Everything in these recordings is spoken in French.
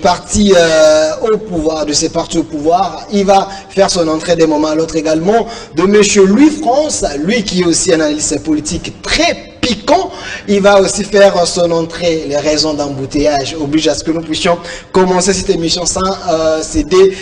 parti au pouvoir, de ces partis au pouvoir, il va faire son entrée d'un moment à l'autre également, de M. Louis France, lui qui est aussi un analyste politique très piquant, il va aussi faire son entrée. Les raisons d'embouteillage obligent à ce que nous puissions commencer cette émission sans céder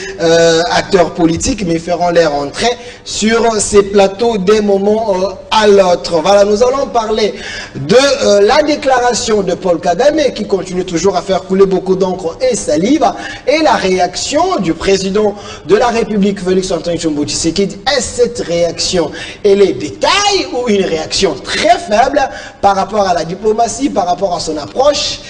acteurs politiques, mais feront leur entrée sur ces plateaux d'un moment à l'autre. Voilà, nous allons parler de la déclaration de Paul Kagame qui continue toujours à faire couler beaucoup d'encre et salive, et la réaction du président de la République, Félix Antoine Tshisekedi. Est-ce cette réaction, elle est détail ou une réaction très faible par rapport à la diplomatie, par rapport à son approche?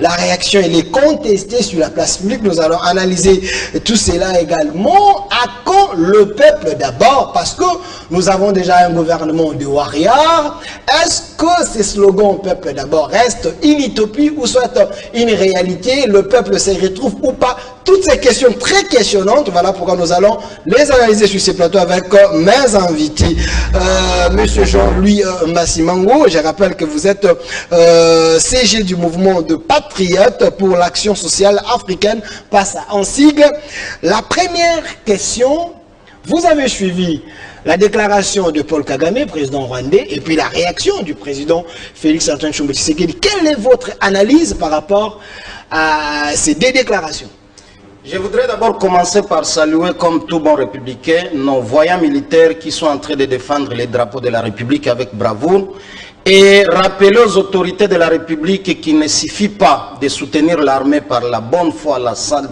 La réaction, elle est contestée sur la place publique. Nous allons analyser tout cela également. À quand le peuple d'abord? Parce que nous avons déjà un gouvernement de warriors. Est-ce que ces slogans peuple d'abord restent une utopie ou soit une réalité? Le peuple se retrouve ou pas? Toutes ces questions très questionnantes, voilà pourquoi nous allons les analyser sur ces plateaux avec mes invités. Monsieur Jean-Louis Massimango, je rappelle que vous êtes CG du mouvement de patriotes pour l'action sociale africaine, passe en sigle. La première question, vous avez suivi la déclaration de Paul Kagame, président rwandais, et puis la réaction du président Félix Antoine Tshisekedi. Quelle est votre analyse par rapport à ces deux déclarations? Je voudrais d'abord commencer par saluer, comme tout bon républicain, nos voyants militaires qui sont en train de défendre les drapeaux de la République avec bravoure et rappeler aux autorités de la République qu'il ne suffit pas de soutenir l'armée par la bonne foi,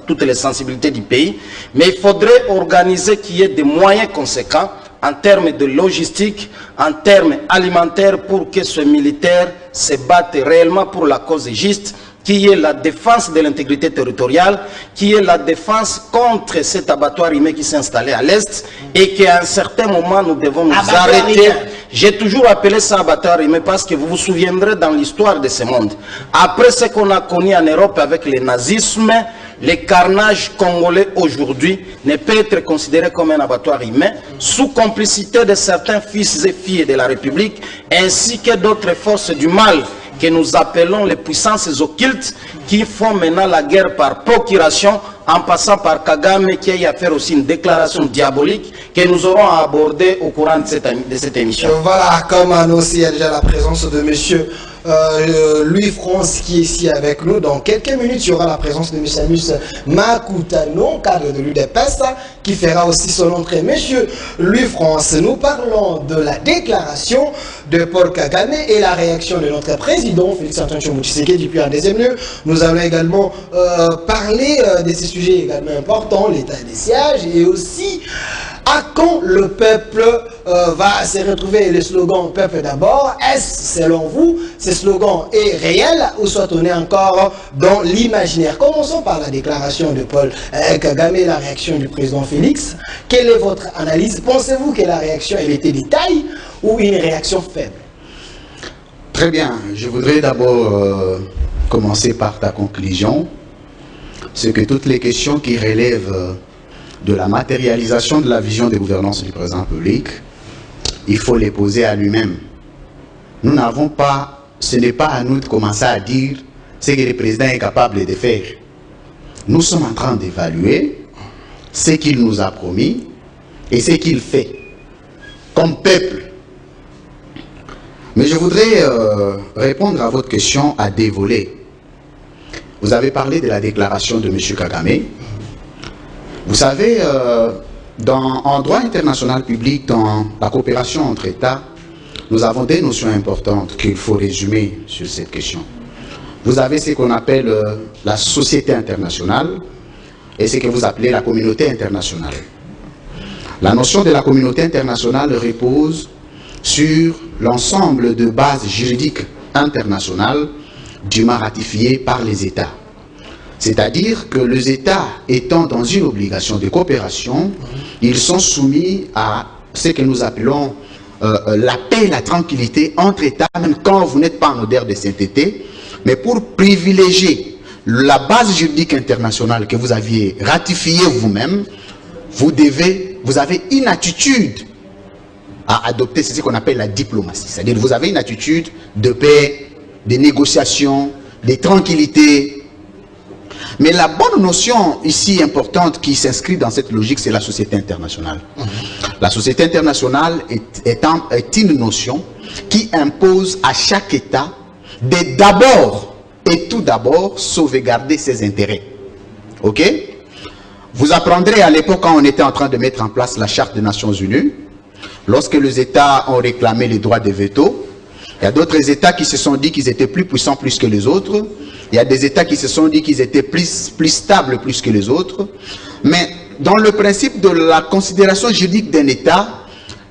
toutes les sensibilités du pays, mais il faudrait organiser qu'il y ait des moyens conséquents en termes de logistique, en termes alimentaires, pour que ce militaire se batte réellement pour la cause juste, qui est la défense de l'intégrité territoriale, qui est la défense contre cet abattoir humain qui s'est installé à l'Est, et qu'à un certain moment, nous devons nous arrêter. J'ai toujours appelé ça abattoir humain parce que vous vous souviendrez dans l'histoire de ce monde. Après ce qu'on a connu en Europe avec le nazisme, le carnage congolais aujourd'hui ne peut être considéré comme un abattoir humain, sous complicité de certains fils et filles de la République, ainsi que d'autres forces du mal, que nous appelons les puissances occultes, qui font maintenant la guerre par procuration, en passant par Kagame qui a fait aussi une déclaration diabolique que nous aurons à aborder au courant de cette émission. Voilà, comme annoncé, il y a déjà la présence de monsieur Louis France qui est ici avec nous. Dans quelques minutes, il y aura la présence de M. Amos Makutano, cadre de l'UDPS, qui fera aussi son entrée. Monsieur Louis France, nous parlons de la déclaration de Paul Kagame et la réaction de notre président, Félix Antoine Tshisekedi. Depuis en deuxième lieu, nous allons également parler de ces sujets également importants, l'état des sièges, et aussi à quand le peuple va se retrouver le slogan « Peuple d'abord ». Est-ce, selon vous, ce slogan est réel ou soit on est encore dans l'imaginaire? Commençons par la déclaration de Paul Kagame et la réaction du président Félix. Quelle est votre analyse? Pensez-vous que la réaction elle était de taille ou une réaction faible? Très bien. Je voudrais d'abord commencer par ta conclusion. C'est que toutes les questions qui relèvent de la matérialisation de la vision de gouvernance du président public, il faut les poser à lui-même. Nous n'avons pas, ce n'est pas à nous de commencer à dire ce que le président est capable de faire. Nous sommes en train d'évaluer ce qu'il nous a promis et ce qu'il fait comme peuple. Mais je voudrais répondre à votre question à deux volets. Vous avez parlé de la déclaration de M. Kagame. Vous savez, en droit international public, dans la coopération entre États, nous avons des notions importantes qu'il faut résumer sur cette question. Vous avez ce qu'on appelle la société internationale et ce que vous appelez la communauté internationale. La notion de la communauté internationale repose sur l'ensemble de bases juridiques internationales dûment ratifiées par les États. C'est-à-dire que les États étant dans une obligation de coopération, ils sont soumis à ce que nous appelons la paix et la tranquillité entre États, même quand vous n'êtes pas en odeur de sainteté, mais pour privilégier la base juridique internationale que vous aviez ratifiée vous-même, vous avez une attitude à adopter, c'est ce qu'on appelle la diplomatie. C'est-à-dire que vous avez une attitude de paix, de négociation, de tranquillité. Mais la bonne notion ici importante qui s'inscrit dans cette logique, c'est la société internationale. La société internationale est une notion qui impose à chaque État de d'abord et tout d'abord sauvegarder ses intérêts. Ok? Vous apprendrez à l'époque quand on était en train de mettre en place la Charte des Nations Unies, lorsque les États ont réclamé les droits de veto, il y a d'autres États qui se sont dit qu'ils étaient plus puissants plus que les autres. Il y a des États qui se sont dit qu'ils étaient plus stables plus que les autres. Mais dans le principe de la considération juridique d'un État,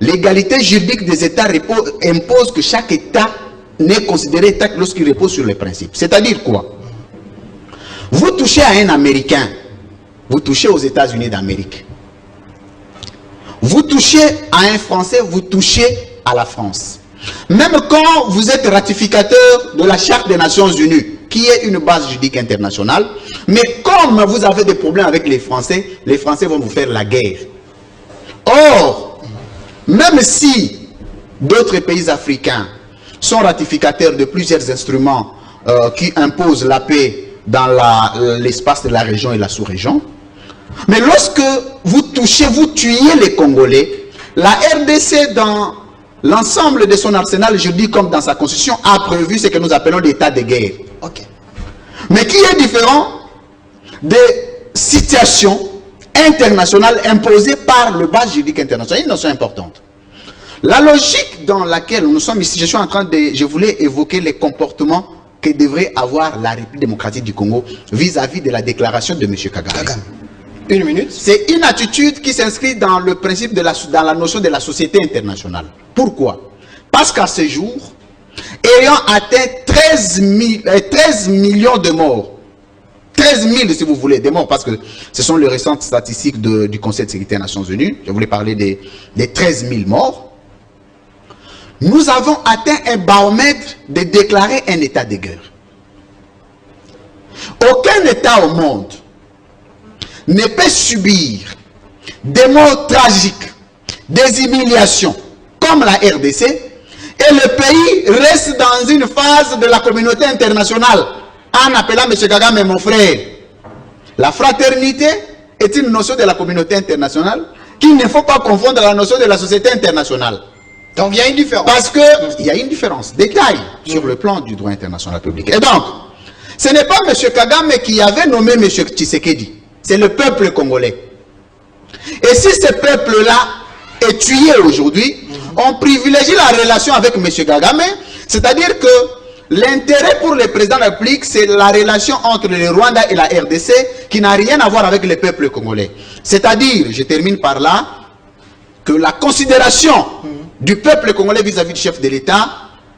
l'égalité juridique des États impose que chaque État n'est considéré État que lorsqu'il repose sur les principes. C'est-à-dire quoi? Vous touchez à un Américain, vous touchez aux États-Unis d'Amérique. Vous touchez à un Français, vous touchez à la France. Même quand vous êtes ratificateur de la Charte des Nations Unies, qui est une base juridique internationale, mais comme vous avez des problèmes avec les Français vont vous faire la guerre. Or, même si d'autres pays africains sont ratificateurs de plusieurs instruments qui imposent la paix dans l'espace de la région et la sous-région, mais lorsque vous touchez, vous tuez les Congolais, la RDC dans l'ensemble de son arsenal juridique comme dans sa constitution a prévu ce que nous appelons l'état de guerre. Ok. Mais qui est différent des situations internationales imposées par le base juridique international. Une notion importante. La logique dans laquelle nous sommes ici, je voulais évoquer les comportements que devrait avoir la République démocratique du Congo vis-à-vis de la déclaration de M. Kagame. Une minute. C'est une attitude qui s'inscrit dans le principe dans la notion de la société internationale. Pourquoi? Parce qu'à ce jour, ayant atteint 13 millions de morts, 13 000 si vous voulez, de morts, parce que ce sont les récentes statistiques du Conseil de sécurité des Nations Unies, je voulais parler des 13 000 morts, nous avons atteint un baromètre de déclarer un état de guerre. Aucun État au monde ne peut subir des morts tragiques, des humiliations, comme la RDC, et le pays reste dans une phase de la communauté internationale, en appelant M. Kagame mon frère. La fraternité est une notion de la communauté internationale qu'il ne faut pas confondre à la notion de la société internationale. Donc il y a une différence. Parce qu'il y a une différence, détail, sur le plan du droit international public. Et donc, ce n'est pas M. Kagame qui avait nommé M. Tshisekedi. C'est le peuple congolais. Et si ce peuple-là est tué aujourd'hui, on privilégie la relation avec M. Kagame, c'est-à-dire que l'intérêt pour le président de la République, c'est la relation entre le Rwanda et la RDC qui n'a rien à voir avec le peuple congolais. C'est-à-dire, je termine par là, que la considération du peuple congolais vis-à-vis du chef de l'État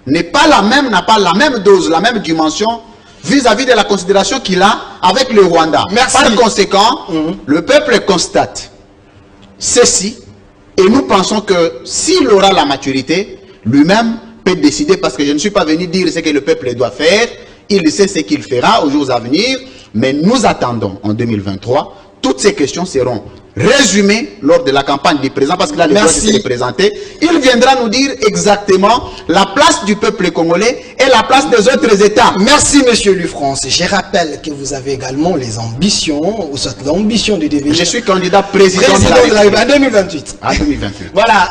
n'a pas la même dose, la même dimension vis-à-vis de la considération qu'il a avec le Rwanda. Merci. Par conséquent, le peuple constate ceci et nous pensons que s'il aura la maturité, lui-même peut décider, parce que je ne suis pas venu dire ce que le peuple doit faire, il sait ce qu'il fera aux jours à venir, mais nous attendons en 2023, toutes ces questions seront résumé lors de la campagne du président, parce qu'il a le droit de se représenter. Il viendra nous dire exactement la place du peuple congolais et la place des autres États. Merci, monsieur Lufrance. Je rappelle que vous avez également les ambitions, ou soit l'ambition de devenir... Je suis candidat président de la République en 2028. En 2028. Voilà,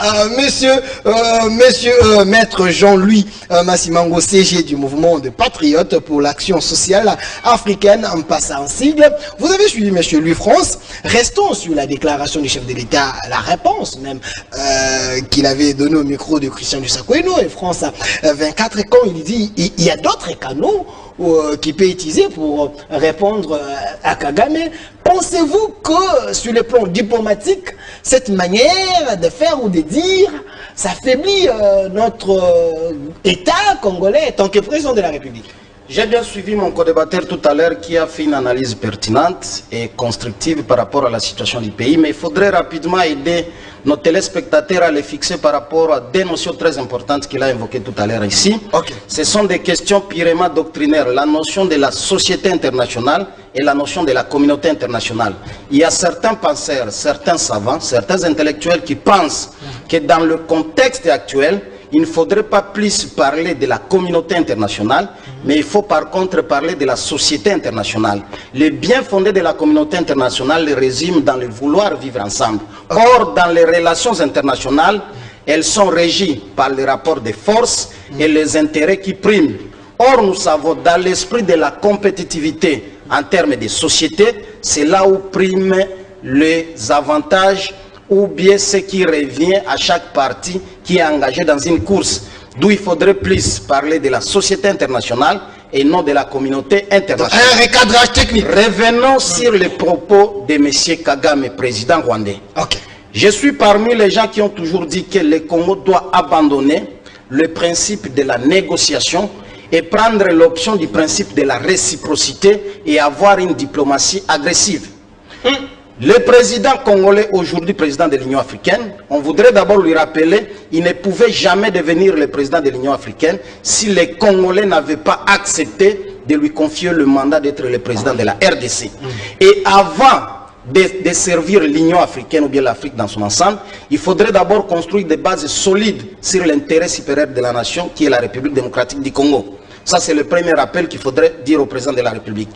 maître Jean-Louis Massimango, CG du mouvement de patriotes pour l'action sociale africaine, en passant en sigle. Vous avez suivi monsieur Lufrance. Restons sur la déclaration du chef de l'État, la réponse même qu'il avait donnée au micro de Christian Dussakweno et France 24, quand il dit il y a d'autres canaux qu'il peut utiliser pour répondre à Kagame. Pensez-vous que sur le plan diplomatique, cette manière de faire ou de dire, ça affaiblit notre État congolais en tant que président de la République? J'ai bien suivi mon co-débatteur tout à l'heure qui a fait une analyse pertinente et constructive par rapport à la situation du pays, mais il faudrait rapidement aider nos téléspectateurs à les fixer par rapport à des notions très importantes qu'il a évoquées tout à l'heure ici. Okay. Ce sont des questions purement doctrinaires, la notion de la société internationale et la notion de la communauté internationale. Il y a certains penseurs, certains savants, certains intellectuels qui pensent que dans le contexte actuel, il ne faudrait pas plus parler de la communauté internationale, mais il faut par contre parler de la société internationale. Le bien fondé de la communauté internationale le résume dans le vouloir vivre ensemble. Or, dans les relations internationales, elles sont régies par les rapports de force et les intérêts qui priment. Or, nous savons, dans l'esprit de la compétitivité en termes de société, c'est là où priment les avantages ou bien ce qui revient à chaque parti qui est engagé dans une course. D'où il faudrait plus parler de la société internationale et non de la communauté internationale. Un recadrage technique. Revenons sur les propos de M. Kagame, président rwandais. Ok. Je suis parmi les gens qui ont toujours dit que le Congo doit abandonner le principe de la négociation et prendre l'option du principe de la réciprocité et avoir une diplomatie agressive. Le président congolais, aujourd'hui président de l'Union africaine, on voudrait d'abord lui rappeler, il ne pouvait jamais devenir le président de l'Union africaine si les Congolais n'avaient pas accepté de lui confier le mandat d'être le président de la RDC. Et avant de servir l'Union africaine ou bien l'Afrique dans son ensemble, il faudrait d'abord construire des bases solides sur l'intérêt supérieur de la nation qui est la République démocratique du Congo. Ça, c'est le premier rappel qu'il faudrait dire au président de la République.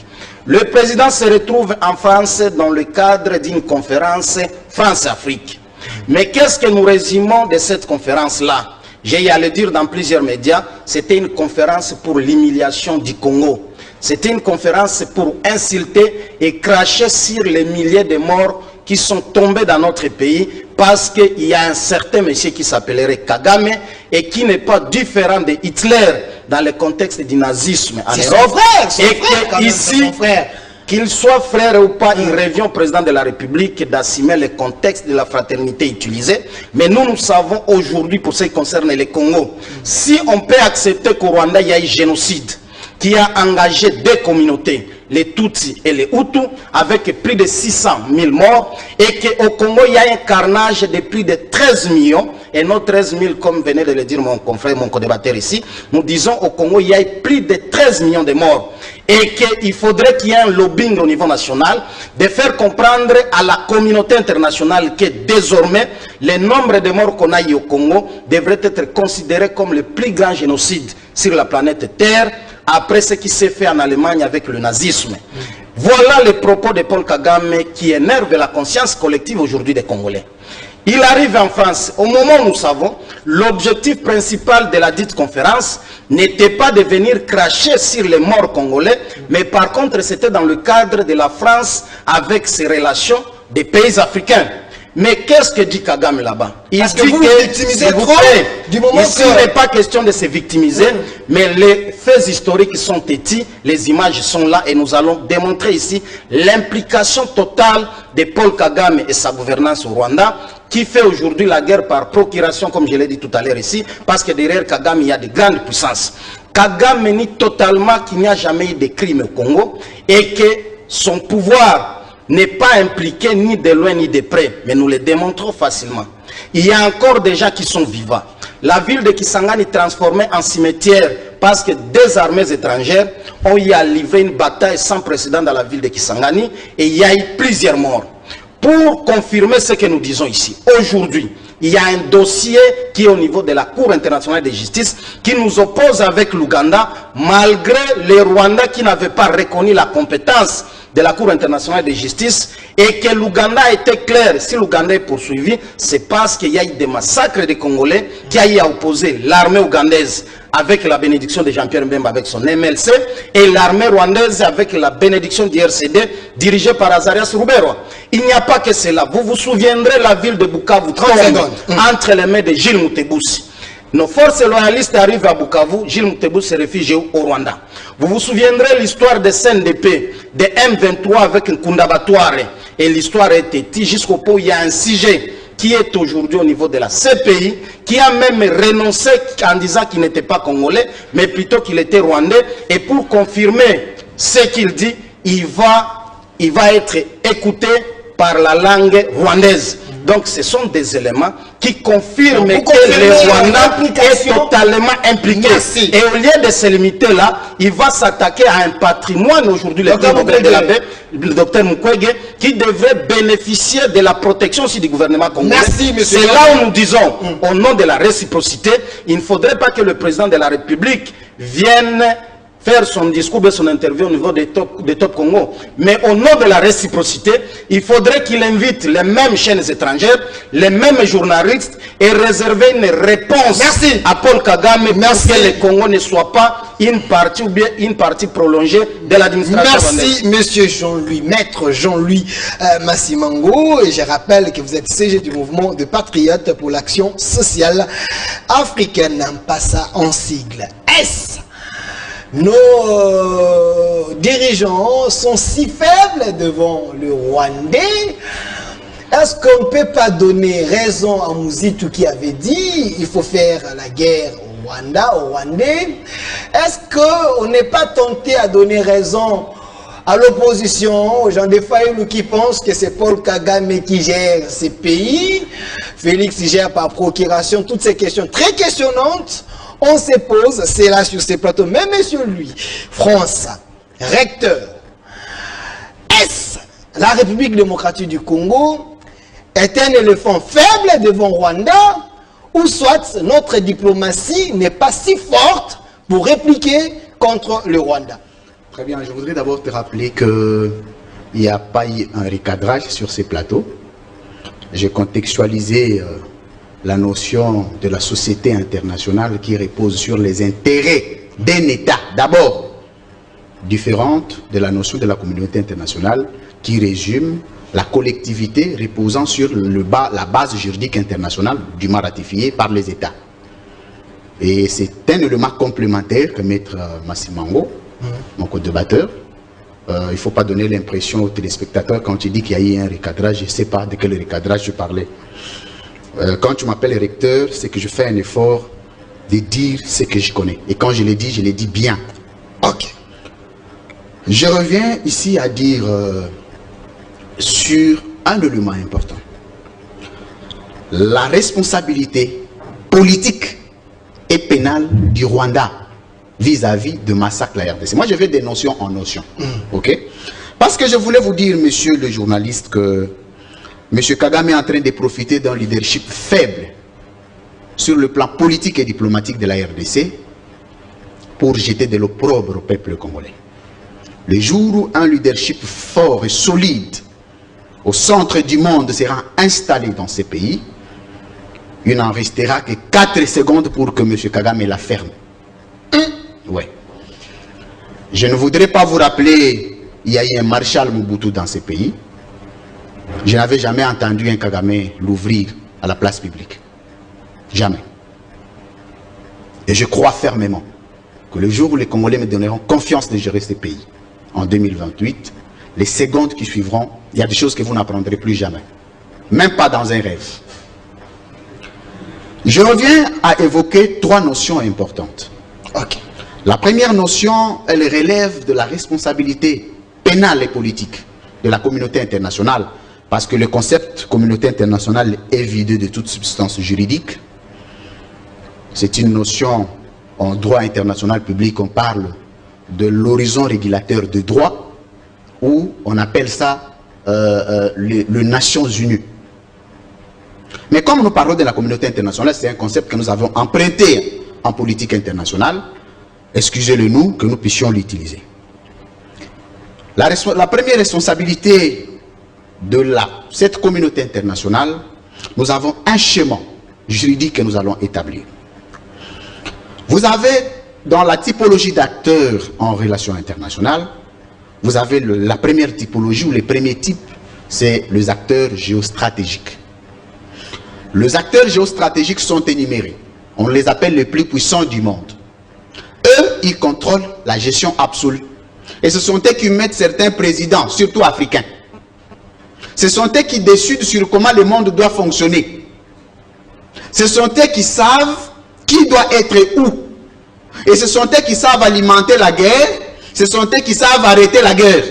Le président se retrouve en France dans le cadre d'une conférence France-Afrique. Mais qu'est-ce que nous résumons de cette conférence-là? J'ai à le dire dans plusieurs médias, c'était une conférence pour l'humiliation du Congo. C'était une conférence pour insulter et cracher sur les milliers de morts qui sont tombés dans notre pays parce qu'il y a un certain monsieur qui s'appellerait Kagame et qui n'est pas différent de Hitler dans le contexte du nazisme en Europe. Et ici, qu'il soit frère ou pas, il revient au président de la République d'assumer le contexte de la fraternité utilisée. Mais nous savons aujourd'hui, pour ce qui concerne le Congo, si on peut accepter qu'au Rwanda, il y a eu génocide qui a engagé deux communautés, les Tutsis et les Hutus, avec plus de 600 000 morts, et qu'au Congo, il y a un carnage de plus de 13 millions, et non 13 000, comme venait de le dire mon confrère, mon co-débatteur ici, nous disons au Congo, il y a plus de 13 millions de morts, et qu'il faudrait qu'il y ait un lobbying au niveau national, de faire comprendre à la communauté internationale que désormais, le nombre de morts qu'on a eu au Congo devrait être considéré comme le plus grand génocide sur la planète Terre, après ce qui s'est fait en Allemagne avec le nazisme. Voilà les propos de Paul Kagame qui énervent la conscience collective aujourd'hui des Congolais. Il arrive en France, au moment où nous savons, l'objectif principal de la dite conférence n'était pas de venir cracher sur les morts congolais, mais par contre c'était dans le cadre de la France avec ses relations des pays africains. Mais qu'est-ce que dit Kagame là-bas? Il dit que vous victimisez trop du moment ici, il n'est pas question de se victimiser, mais les faits historiques sont têtus, les images sont là et nous allons démontrer ici l'implication totale de Paul Kagame et sa gouvernance au Rwanda qui fait aujourd'hui la guerre par procuration, comme je l'ai dit tout à l'heure ici, parce que derrière Kagame, il y a de grandes puissances. Kagame nie totalement qu'il n'y a jamais eu de crime au Congo et que son pouvoir n'est pas impliqué ni de loin ni de près, mais nous le démontrons facilement. Il y a encore des gens qui sont vivants. La ville de Kisangani est transformée en cimetière parce que des armées étrangères ont y a livré une bataille sans précédent dans la ville de Kisangani et il y a eu plusieurs morts. Pour confirmer ce que nous disons ici, aujourd'hui, il y a un dossier qui est au niveau de la Cour internationale de justice qui nous oppose avec l'Ouganda malgré les Rwandais qui n'avaient pas reconnu la compétence de la Cour internationale de justice et que l'Ouganda a été clair. Si l'Ouganda est poursuivi, c'est parce qu'il y a eu des massacres de Congolais qui a eu à opposer l'armée ougandaise avec la bénédiction de Jean-Pierre Mbemba avec son MLC et l'armée rwandaise avec la bénédiction du RCD dirigée par Azarias Ruberwa. Il n'y a pas que cela. Vous vous souviendrez la ville de Bukavu entre les mains de Gilles Moutebousi. Nos forces loyalistes arrivent à Bukavu, Gilles Moutebousi se réfugie au Rwanda. Vous vous souviendrez l'histoire de CNDP, de M23 avec Nkunda Batware. Et l'histoire est têtue jusqu'au point où il y a un sujet qui est aujourd'hui au niveau de la CPI, qui a même renoncé en disant qu'il n'était pas congolais, mais plutôt qu'il était rwandais. Et pour confirmer ce qu'il dit, il va être écouté par la langue rwandaise. Donc ce sont des éléments qui confirment Donc, que le Rwanda est l'implication. totalement impliqué. Merci. Et au lieu de se limiter là, il va s'attaquer à un patrimoine aujourd'hui, le Docteur prix Nobel de la Mukwege. paix, le docteur Mukwege, qui devrait bénéficier de la protection aussi du gouvernement congolais. Merci, monsieur. C'est là où nous disons, au nom de la réciprocité, il ne faudrait pas que le président de la République vienne faire son discours et son interview au niveau des top Congo. Mais au nom de la réciprocité, il faudrait qu'il invite les mêmes chaînes étrangères, les mêmes journalistes et réserver une réponse Merci. à Paul Kagame Merci. pour que le Congo ne soit pas une partie ou bien une partie prolongée de l'administration rwandaise. Merci, monsieur Jean-Louis, maître Jean-Louis Massimango. Et je rappelle que vous êtes CG du mouvement de patriotes pour l'action sociale africaine, pas ça en sigle. S. Nos dirigeants sont si faibles devant le Rwandais. Est-ce qu'on ne peut pas donner raison à Mouzitou qui avait dit il faut faire la guerre au Rwanda, aux Rwandais? Est-ce qu'on n'est pas tenté à donner raison à l'opposition, aux gens des Fayoulou qui pensent que c'est Paul Kagame qui gère ces pays? Félix gère par procuration. Toutes ces questions très questionnantes, on se pose, c'est là sur ces plateaux. Mais monsieur lui, France, recteur, est-ce la République démocratique du Congo est un éléphant faible devant Rwanda, ou soit notre diplomatie n'est pas si forte pour répliquer contre le Rwanda? Très bien, je voudrais d'abord te rappeler qu'il n'y a pas eu un recadrage sur ces plateaux. J'ai contextualisé la notion de la société internationale qui repose sur les intérêts d'un État, d'abord, différente de la notion de la communauté internationale qui résume la collectivité reposant sur la base juridique internationale dûment ratifiée par les États. Et c'est un élément complémentaire que Maître Massimango, mon co-débatteur, il ne faut pas donner l'impression aux téléspectateurs quand il dit qu'il y a eu un recadrage, je ne sais pas de quel recadrage je parlais. Quand tu m'appelles recteur, c'est que je fais un effort de dire ce que je connais. Et quand je l'ai dit bien. Ok. Je reviens ici à dire sur un élément important. La responsabilité politique et pénale du Rwanda vis-à-vis de massacre de la RDC. Moi, je vais des notions en notions. Ok? Parce que je voulais vous dire, monsieur le journaliste, que M. Kagame est en train de profiter d'un leadership faible sur le plan politique et diplomatique de la RDC pour jeter de l'opprobre au peuple congolais. Le jour où un leadership fort et solide au centre du monde sera installé dans ces pays, il n'en restera que 4 secondes pour que M. Kagame la ferme. Ouais. Je ne voudrais pas vous rappeler, il y a eu un Marshal Mobutu dans ces pays. Je n'avais jamais entendu un Kagame l'ouvrir à la place publique. Jamais. Et je crois fermement que le jour où les Congolais me donneront confiance de gérer ces pays, en 2028, les secondes qui suivront, il y a des choses que vous n'apprendrez plus jamais. Même pas dans un rêve. Je reviens à évoquer 3 notions importantes. Ok. La première notion, elle relève de la responsabilité pénale et politique de la communauté internationale, parce que le concept communauté internationale est vidé de toute substance juridique. C'est une notion en droit international public, on parle de l'horizon régulateur de droit, ou on appelle ça les Nations Unies. Mais comme nous parlons de la communauté internationale, c'est un concept que nous avons emprunté en politique internationale, excusez-le nous, que nous puissions l'utiliser. La première responsabilité de cette communauté internationale, nous avons un schéma juridique que nous allons établir. Vous avez, dans la typologie d'acteurs en relations internationales, vous avez la première typologie ou les premiers types, c'est les acteurs géostratégiques. Les acteurs géostratégiques sont énumérés. On les appelle les plus puissants du monde. Eux, ils contrôlent la gestion absolue. Et ce sont eux qui mettent certains présidents, surtout africains. Ce sont eux qui décident sur comment le monde doit fonctionner. Ce sont eux qui savent qui doit être où. Et ce sont eux qui savent alimenter la guerre. Ce sont eux qui savent arrêter la guerre.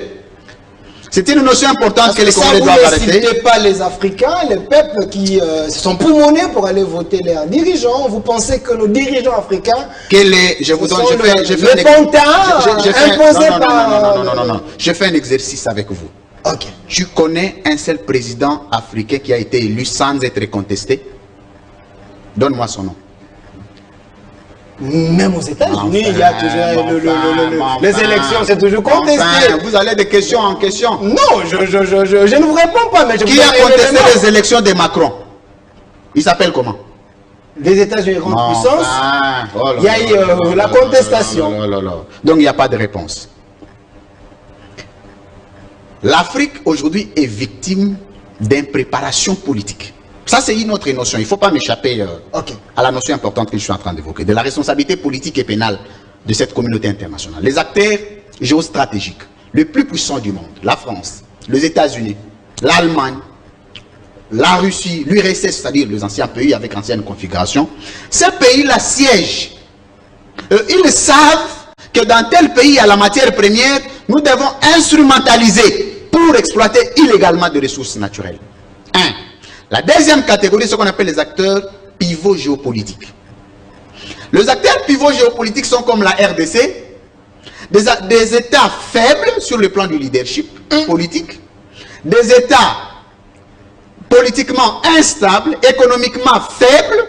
C'est une notion importante que les ça, Congolais vous doivent ne arrêter. citez pas les Africains, les peuples qui se sont poumonnés pour aller voter leurs dirigeants. Vous pensez que nos dirigeants africains... Je vous donne... Je fais un exercice avec vous. Ok. Tu connais un seul président africain qui a été élu sans être contesté? Donne-moi son nom. Même aux États-Unis, il y a toujours les élections, c'est toujours contesté. Enfin, vous allez de question en question. Non, je ne vous réponds pas, mais je Qui vous a contesté les élections de Macron? Il s'appelle comment? Des États-Unis, grande puissance. Il y a eu la contestation. Donc il n'y a pas de réponse. L'Afrique aujourd'hui est victime d'impréparation politique. Ça, c'est une autre notion. Il ne faut pas m'échapper à la notion importante que je suis en train d'évoquer, de la responsabilité politique et pénale de cette communauté internationale. Les acteurs géostratégiques, les plus puissants du monde, la France, les États-Unis, l'Allemagne, la Russie, l'URSS, c'est-à-dire les anciens pays avec ancienne configuration, ces pays-là siègent. Ils savent que dans tel pays, il y a la matière première, nous devons instrumentaliser pour exploiter illégalement des ressources naturelles. La deuxième catégorie, c'est ce qu'on appelle les acteurs pivots géopolitiques. Les acteurs pivots géopolitiques sont comme la RDC, des États faibles sur le plan du leadership politique, des États politiquement instables, économiquement faibles,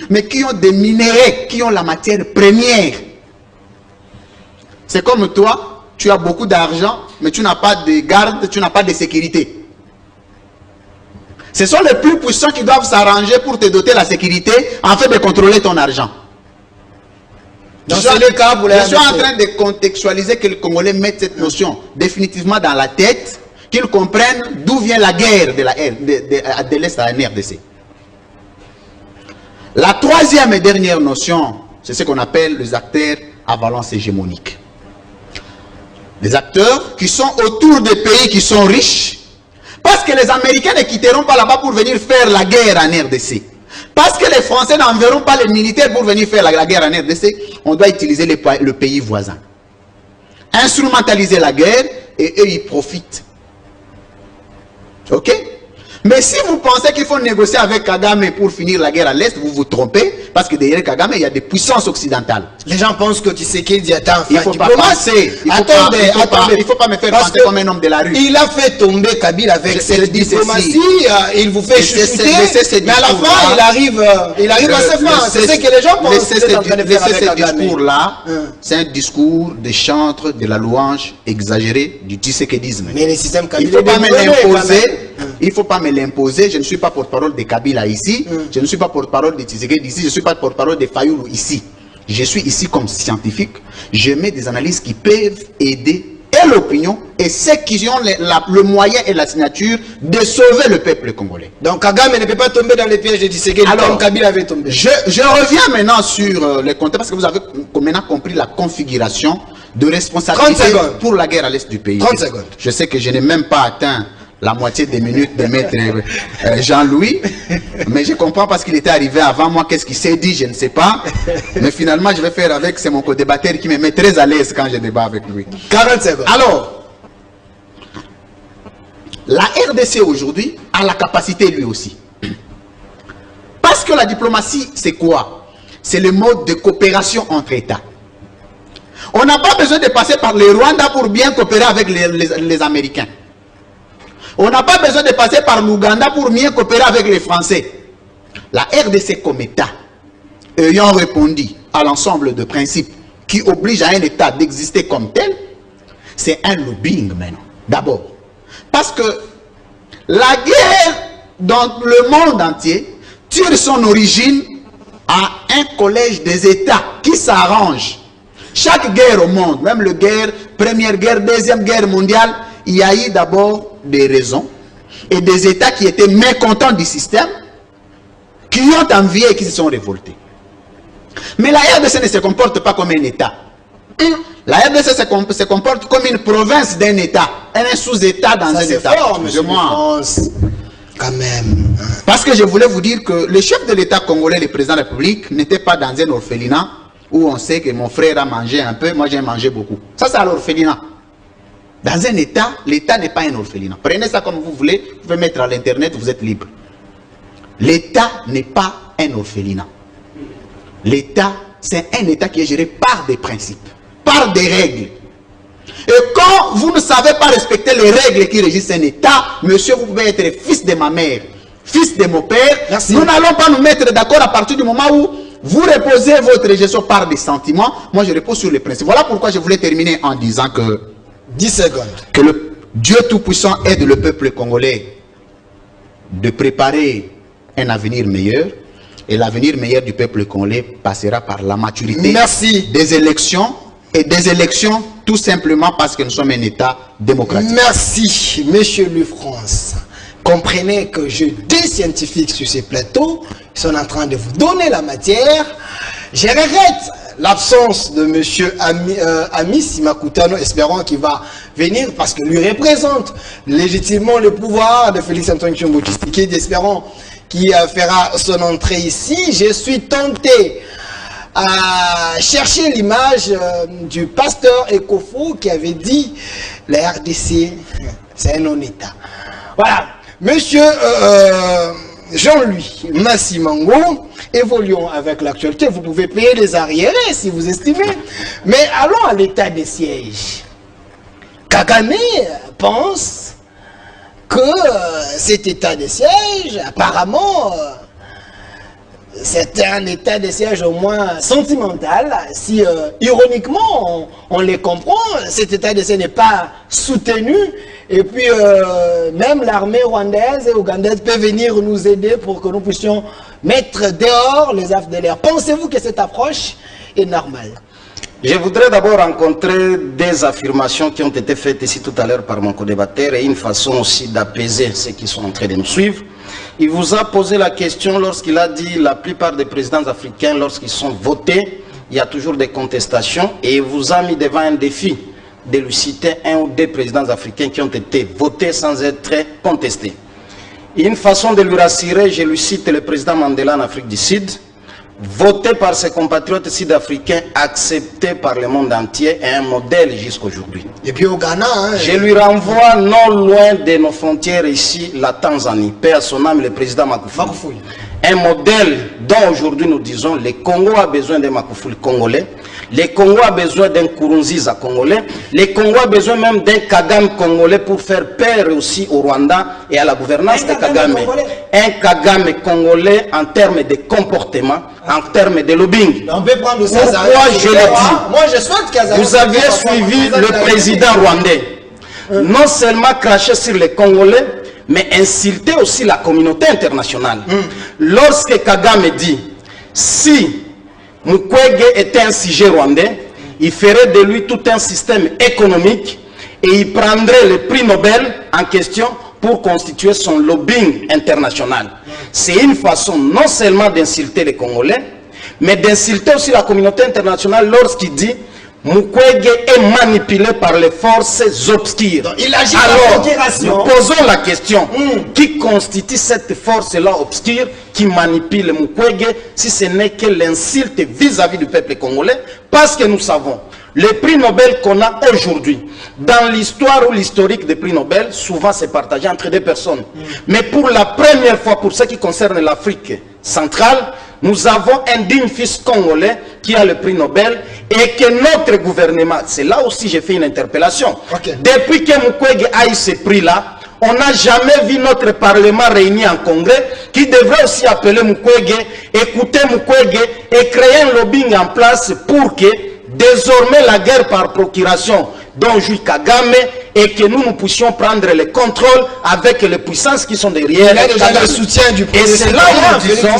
mais qui ont des minéraux, qui ont la matière première. C'est comme toi, tu as beaucoup d'argent, mais tu n'as pas de garde, tu n'as pas de sécurité. Ce sont les plus puissants qui doivent s'arranger pour te doter la sécurité afin de contrôler ton argent. Je suis en train de contextualiser que les Congolais mettent cette notion définitivement dans la tête, qu'ils comprennent d'où vient la guerre de l'Est à la RDC. La troisième et dernière notion, c'est ce qu'on appelle les acteurs à valence hégémonique. Les acteurs qui sont autour des pays qui sont riches, parce que les Américains ne quitteront pas là-bas pour venir faire la guerre en RDC. Parce que les Français n'enverront pas les militaires pour venir faire la guerre en RDC, on doit utiliser le pays voisin. Instrumentaliser la guerre et eux, ils profitent. Ok? Mais si vous pensez qu'il faut négocier avec Kagame pour finir la guerre à l'Est, vous vous trompez, parce que derrière Kagame, il y a des puissances occidentales. Les gens pensent que Tshisekedi attend. Il ne faut pas passer. Il ne faut pas me faire penser comme un homme de la rue. Il a fait tomber Kabila avec cette diplomatie. Il vous fait chuchoter. Mais à la fin, il arrive à se faire. C'est ce que les gens pensent. Ce discours-là, c'est un discours de chantre de la louange exagérée du tshisekedisme. Mais le système il ne faut pas me l'imposer. Il ne faut pas me l'imposer. Je ne suis pas porte-parole de Kabila ici. Je ne suis pas porte-parole de Tshisekedi ici. Je ne suis pas porte-parole de Fayoulou ici. Je suis ici comme scientifique. Je mets des analyses qui peuvent aider et l'opinion et ceux qui ont le moyen et la signature de sauver le peuple congolais. Donc Kagame ne peut pas tomber dans les pièges de Tshisekedi comme Kabila avait tombé. Je reviens maintenant sur les contextes parce que vous avez maintenant compris la configuration de responsabilité pour la guerre à l'est du pays. 30 secondes. Je sais que je n'ai même pas atteint la moitié des minutes de maître Jean-Louis, mais je comprends parce qu'il était arrivé avant moi, qu'est-ce qu'il s'est dit, je ne sais pas, mais finalement je vais faire avec, c'est mon co-débatteur qui me met très à l'aise quand je débat avec lui. 40 secondes. Alors, la RDC aujourd'hui a la capacité lui aussi. Parce que la diplomatie, c'est quoi? C'est le mode de coopération entre États. On n'a pas besoin de passer par le Rwanda pour bien coopérer avec les Américains. On n'a pas besoin de passer par l'Ouganda pour mieux coopérer avec les Français. La RDC comme État, ayant répondu à l'ensemble de principes qui obligent à un État d'exister comme tel, c'est un lobbying maintenant, d'abord. Parce que la guerre dans le monde entier tire son origine à un collège des États qui s'arrangent. Chaque guerre au monde, même la guerre, première guerre, deuxième guerre mondiale, il y a eu d'abord des raisons et des États qui étaient mécontents du système, qui ont envié et qui se sont révoltés. Mais la RDC ne se comporte pas comme un État. La RDC se comporte comme une province d'un État, un sous-État dans un État. Excusez-moi. Quand même. Parce que je voulais vous dire que le chef de l'État congolais, le président de la République, n'était pas dans un orphelinat où on sait que mon frère a mangé un peu, moi j'ai mangé beaucoup. Ça c'est à l'orphelinat. Dans un État, l'État n'est pas un orphelinat. Prenez ça comme vous voulez, vous pouvez mettre à l'Internet, vous êtes libre. L'État n'est pas un orphelinat. L'État, c'est un État qui est géré par des principes, par des règles. Et quand vous ne savez pas respecter les règles qui régissent un État, monsieur, vous pouvez être fils de ma mère, fils de mon père. Merci. Nous n'allons pas nous mettre d'accord à partir du moment où vous reposez votre gestion par des sentiments. Moi, je repose sur les principes. Voilà pourquoi je voulais terminer en disant que 10 secondes. Que le Dieu Tout-Puissant aide le peuple congolais de préparer un avenir meilleur. Et l'avenir meilleur du peuple congolais passera par la maturité des élections. Et des élections tout simplement parce que nous sommes un État démocratique. Merci, monsieur Louis France. Comprenez que des scientifiques sur ces plateaux sont en train de vous donner la matière. Je regrette l'absence de monsieur Amis Makutano, espérons qu'il va venir parce que lui représente légitimement le pouvoir de Félix Antoine Tshombo Tshisekedi, espérons qu'il fera son entrée ici. Je suis tenté à chercher l'image du pasteur Ekofo qui avait dit la RDC c'est un non-État. Voilà, monsieur Jean-Louis Massimango, évoluons avec l'actualité. Vous pouvez payer les arriérés si vous estimez, mais allons à l'état des sièges. Kagame pense que cet état des sièges, apparemment, c'est un état de siège au moins sentimental. Si ironiquement on les comprend, cet état de siège n'est pas soutenu. Et puis même l'armée rwandaise et ougandaise peut venir nous aider pour que nous puissions mettre dehors les AFDLR. Pensez-vous que cette approche est normale? Je voudrais d'abord rencontrer des affirmations qui ont été faites ici tout à l'heure par mon co-débatteur et une façon aussi d'apaiser ceux qui sont en train de nous suivre. Il vous a posé la question lorsqu'il a dit la plupart des présidents africains, lorsqu'ils sont votés, il y a toujours des contestations et il vous a mis devant un défi de lui citer un ou deux présidents africains qui ont été votés sans être contestés. Et une façon de lui rassurer, je lui cite le président Mandela en Afrique du Sud, voté par ses compatriotes sud-africains, accepté par le monde entier et un modèle jusqu'aujourd'hui. Et puis au Ghana, hein, je lui renvoie non loin de nos frontières ici, la Tanzanie, paix à son âme, le président Magufuli. Un modèle dont aujourd'hui nous disons le Congo a besoin d'un Magufuli congolais, le Congo a besoin d'un Nkurunziza congolais, le Congo a besoin même d'un Kagame congolais pour faire peur aussi au Rwanda et à la gouvernance de Kagame. Un Kagame congolais en termes de comportement, en termes de lobbying. On peut prendre ça. Pourquoi je le dis? Moi je souhaite qu'Azali. Vous aviez suivi le président rwandais. Non seulement cracher sur les Congolais, mais insulter aussi la communauté internationale. Lorsque Kagame dit, si Mukwege était un sujet rwandais, il ferait de lui tout un système économique et il prendrait le prix Nobel en question pour constituer son lobbying international. C'est une façon non seulement d'insulter les Congolais, mais d'insulter aussi la communauté internationale lorsqu'il dit Mukwege est manipulé par les forces obscures. Donc, il agit. Alors, nous posons la question, qui constitue cette force-là obscure qui manipule Mukwege si ce n'est que l'insulte vis-à-vis du peuple congolais? Parce que nous savons, le prix Nobel qu'on a aujourd'hui, dans l'histoire ou l'historique des prix Nobel, souvent c'est partagé entre deux personnes. Mais pour la première fois, pour ce qui concerne l'Afrique centrale, nous avons un digne fils congolais qui a le prix Nobel et que notre gouvernement, c'est là aussi j'ai fait une interpellation. Depuis que Mukwege a eu ce prix-là, on n'a jamais vu notre Parlement réuni en congrès qui devrait aussi appeler Mukwege, écouter Mukwege et créer un lobbying en place pour que désormais la guerre par procuration dont jouit Kagame et que nous puissions prendre le contrôle avec les puissances qui sont derrière. Il y a déjà le soutien du président. Et c'est là où nous disons,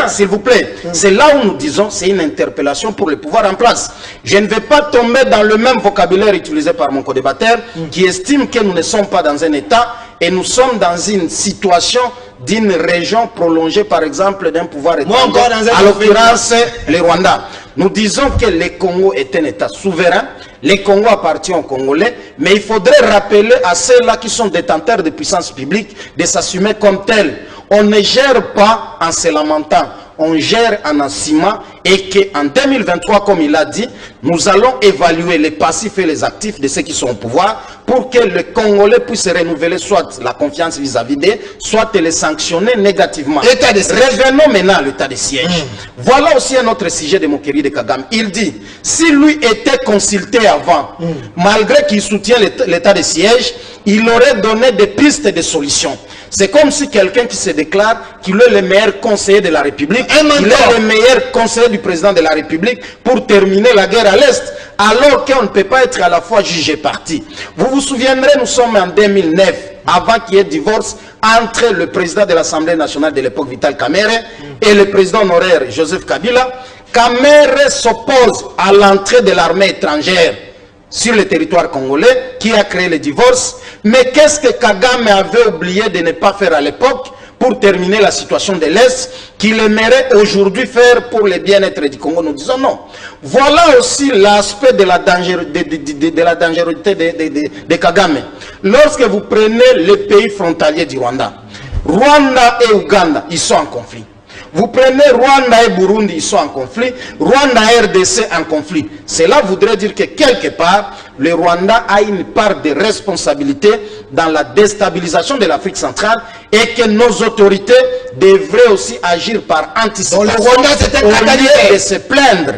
s'il vous plaît, c'est là où nous disons, c'est une interpellation pour le pouvoir en place. Je ne vais pas tomber dans le même vocabulaire utilisé par mon co-débatteur qui estime que nous ne sommes pas dans un État et nous sommes dans une situation d'une région prolongée, par exemple, d'un pouvoir étranger, à l'occurrence le Rwanda. Nous disons que le Congo est un État souverain, le Congo appartient aux Congolais, mais il faudrait rappeler à ceux-là qui sont détenteurs de puissance publique de s'assumer comme tels. On ne gère pas en se lamentant, on gère en assumant et qu'en 2023, comme il a dit, nous allons évaluer les passifs et les actifs de ceux qui sont au pouvoir pour que les Congolais puissent renouveler soit la confiance vis-à-vis d'eux, soit les sanctionner négativement. Revenons maintenant à l'état de siège. Voilà aussi un autre sujet de Mokeri de Kagame. Il dit, si lui était consulté avant, malgré qu'il soutient l'état de siège, il aurait donné des pistes de solutions. C'est comme si quelqu'un qui se déclare qu'il est le meilleur conseiller de la République, il est le meilleur conseiller du président de la République pour terminer la guerre à l'Est, alors qu'on ne peut pas être à la fois juge et parti. Vous vous souviendrez, nous sommes en 2009, avant qu'il y ait divorce entre le président de l'Assemblée nationale de l'époque, Vital Kamerhe, et le président honoraire, Joseph Kabila. Kamerhe s'oppose à l'entrée de l'armée étrangère sur le territoire congolais, qui a créé le divorce. Mais qu'est-ce que Kagame avait oublié de ne pas faire à l'époque pour terminer la situation de l'Est, qu'il aimerait aujourd'hui faire pour le bien-être du Congo? Nous disons non. Voilà aussi l'aspect de la dangerosité de Kagame. Lorsque vous prenez les pays frontaliers du Rwanda, Rwanda et Ouganda, ils sont en conflit. Vous prenez Rwanda et Burundi, ils sont en conflit. Rwanda et RDC en conflit. Cela voudrait dire que quelque part, le Rwanda a une part de responsabilité dans la déstabilisation de l'Afrique centrale et que nos autorités devraient aussi agir par anticipation. Donc le Rwanda, c'est un au lieu de se plaindre.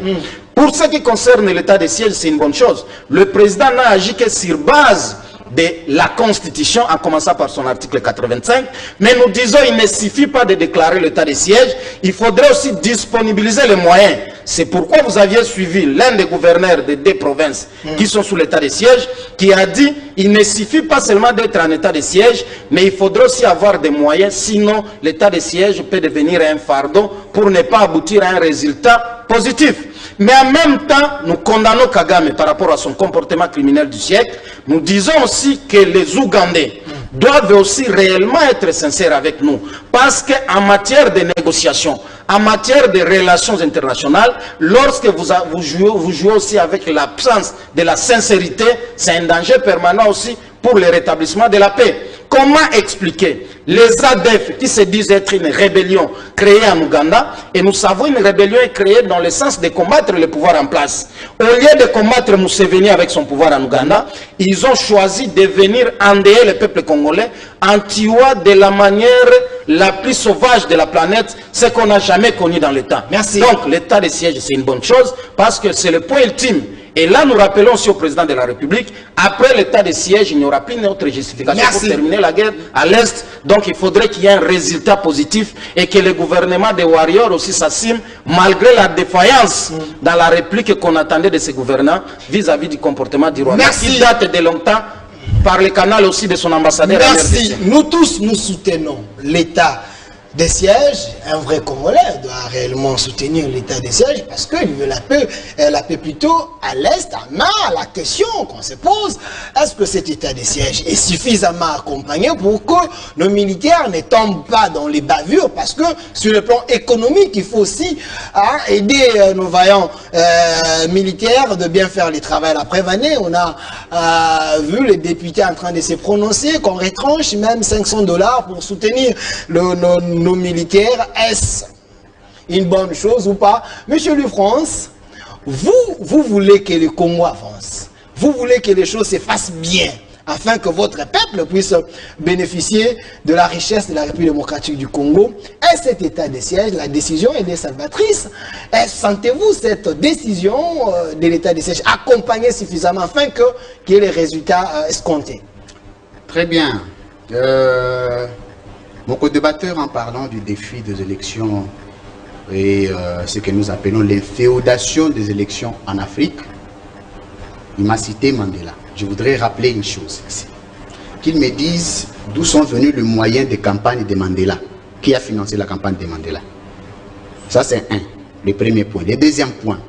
Pour ce qui concerne l'état de siège, c'est une bonne chose. Le président n'a agi que sur base de la Constitution, en commençant par son article 85, mais nous disons qu'il ne suffit pas de déclarer l'état de siège, il faudrait aussi disponibiliser les moyens. C'est pourquoi vous aviez suivi l'un des gouverneurs des deux provinces qui sont sous l'état de siège, qui a dit qu'il ne suffit pas seulement d'être en état de siège, mais il faudrait aussi avoir des moyens, sinon l'état de siège peut devenir un fardeau pour ne pas aboutir à un résultat positif. Mais en même temps, nous condamnons Kagame par rapport à son comportement criminel du siècle. Nous disons aussi que les Ougandais doivent aussi réellement être sincères avec nous. Parce qu'en matière de négociation, en matière de relations internationales, lorsque vous jouez aussi avec l'absence de la sincérité, c'est un danger permanent aussi pour le rétablissement de la paix. Comment expliquer les ADF qui se disent être une rébellion créée en Ouganda, et nous savons une rébellion est créée dans le sens de combattre le pouvoir en place. Au lieu de combattre Museveni avec son pouvoir en Ouganda, ils ont choisi de venir endeuiller le peuple congolais en tuant de la manière la plus sauvage de la planète, ce qu'on n'a jamais connu dans l'État. Merci. Donc l'état de siège, c'est une bonne chose, parce que c'est le point ultime. Et là, nous rappelons aussi au président de la République, après l'état de siège, il n'y aura plus d'autre justification pour terminer la guerre à l'Est. Donc, il faudrait qu'il y ait un résultat positif et que le gouvernement des Warriors aussi s'assume, malgré la défaillance dans la réplique qu'on attendait de ces gouvernants vis-à-vis du comportement du Rwanda, qui date de longtemps par le canal aussi de son ambassadeur. Merci. Nous tous, nous soutenons l'état des sièges. Un vrai Congolais doit réellement soutenir l'état des sièges parce qu'il veut la paix plutôt à l'Est. Mais la question qu'on se pose, est-ce que cet état des sièges est suffisamment accompagné pour que nos militaires ne tombent pas dans les bavures? Parce que sur le plan économique, il faut aussi aider nos vaillants militaires de bien faire le travail. La preuve année, on a vu les députés en train de se prononcer qu'on retranche même $500 pour soutenir nos militaires. Est-ce une bonne chose ou pas? Monsieur Louis-France, vous voulez que le Congo avance, vous voulez que les choses se fassent bien afin que votre peuple puisse bénéficier de la richesse de la République démocratique du Congo. Et cet état de siège, la décision est salvatrice. Sentez-vous cette décision de l'état de siège accompagnée suffisamment afin qu'il y ait les résultats escomptés? Très bien. Mon co-débatteur, en parlant du défi des élections et ce que nous appelons l'inféodation des élections en Afrique, il m'a cité Mandela. Je voudrais rappeler une chose ici. Qu'ils me disent d'où sont venus les moyens de campagne de Mandela. Qui a financé la campagne de Mandela? Ça, c'est le premier point. Le deuxième point,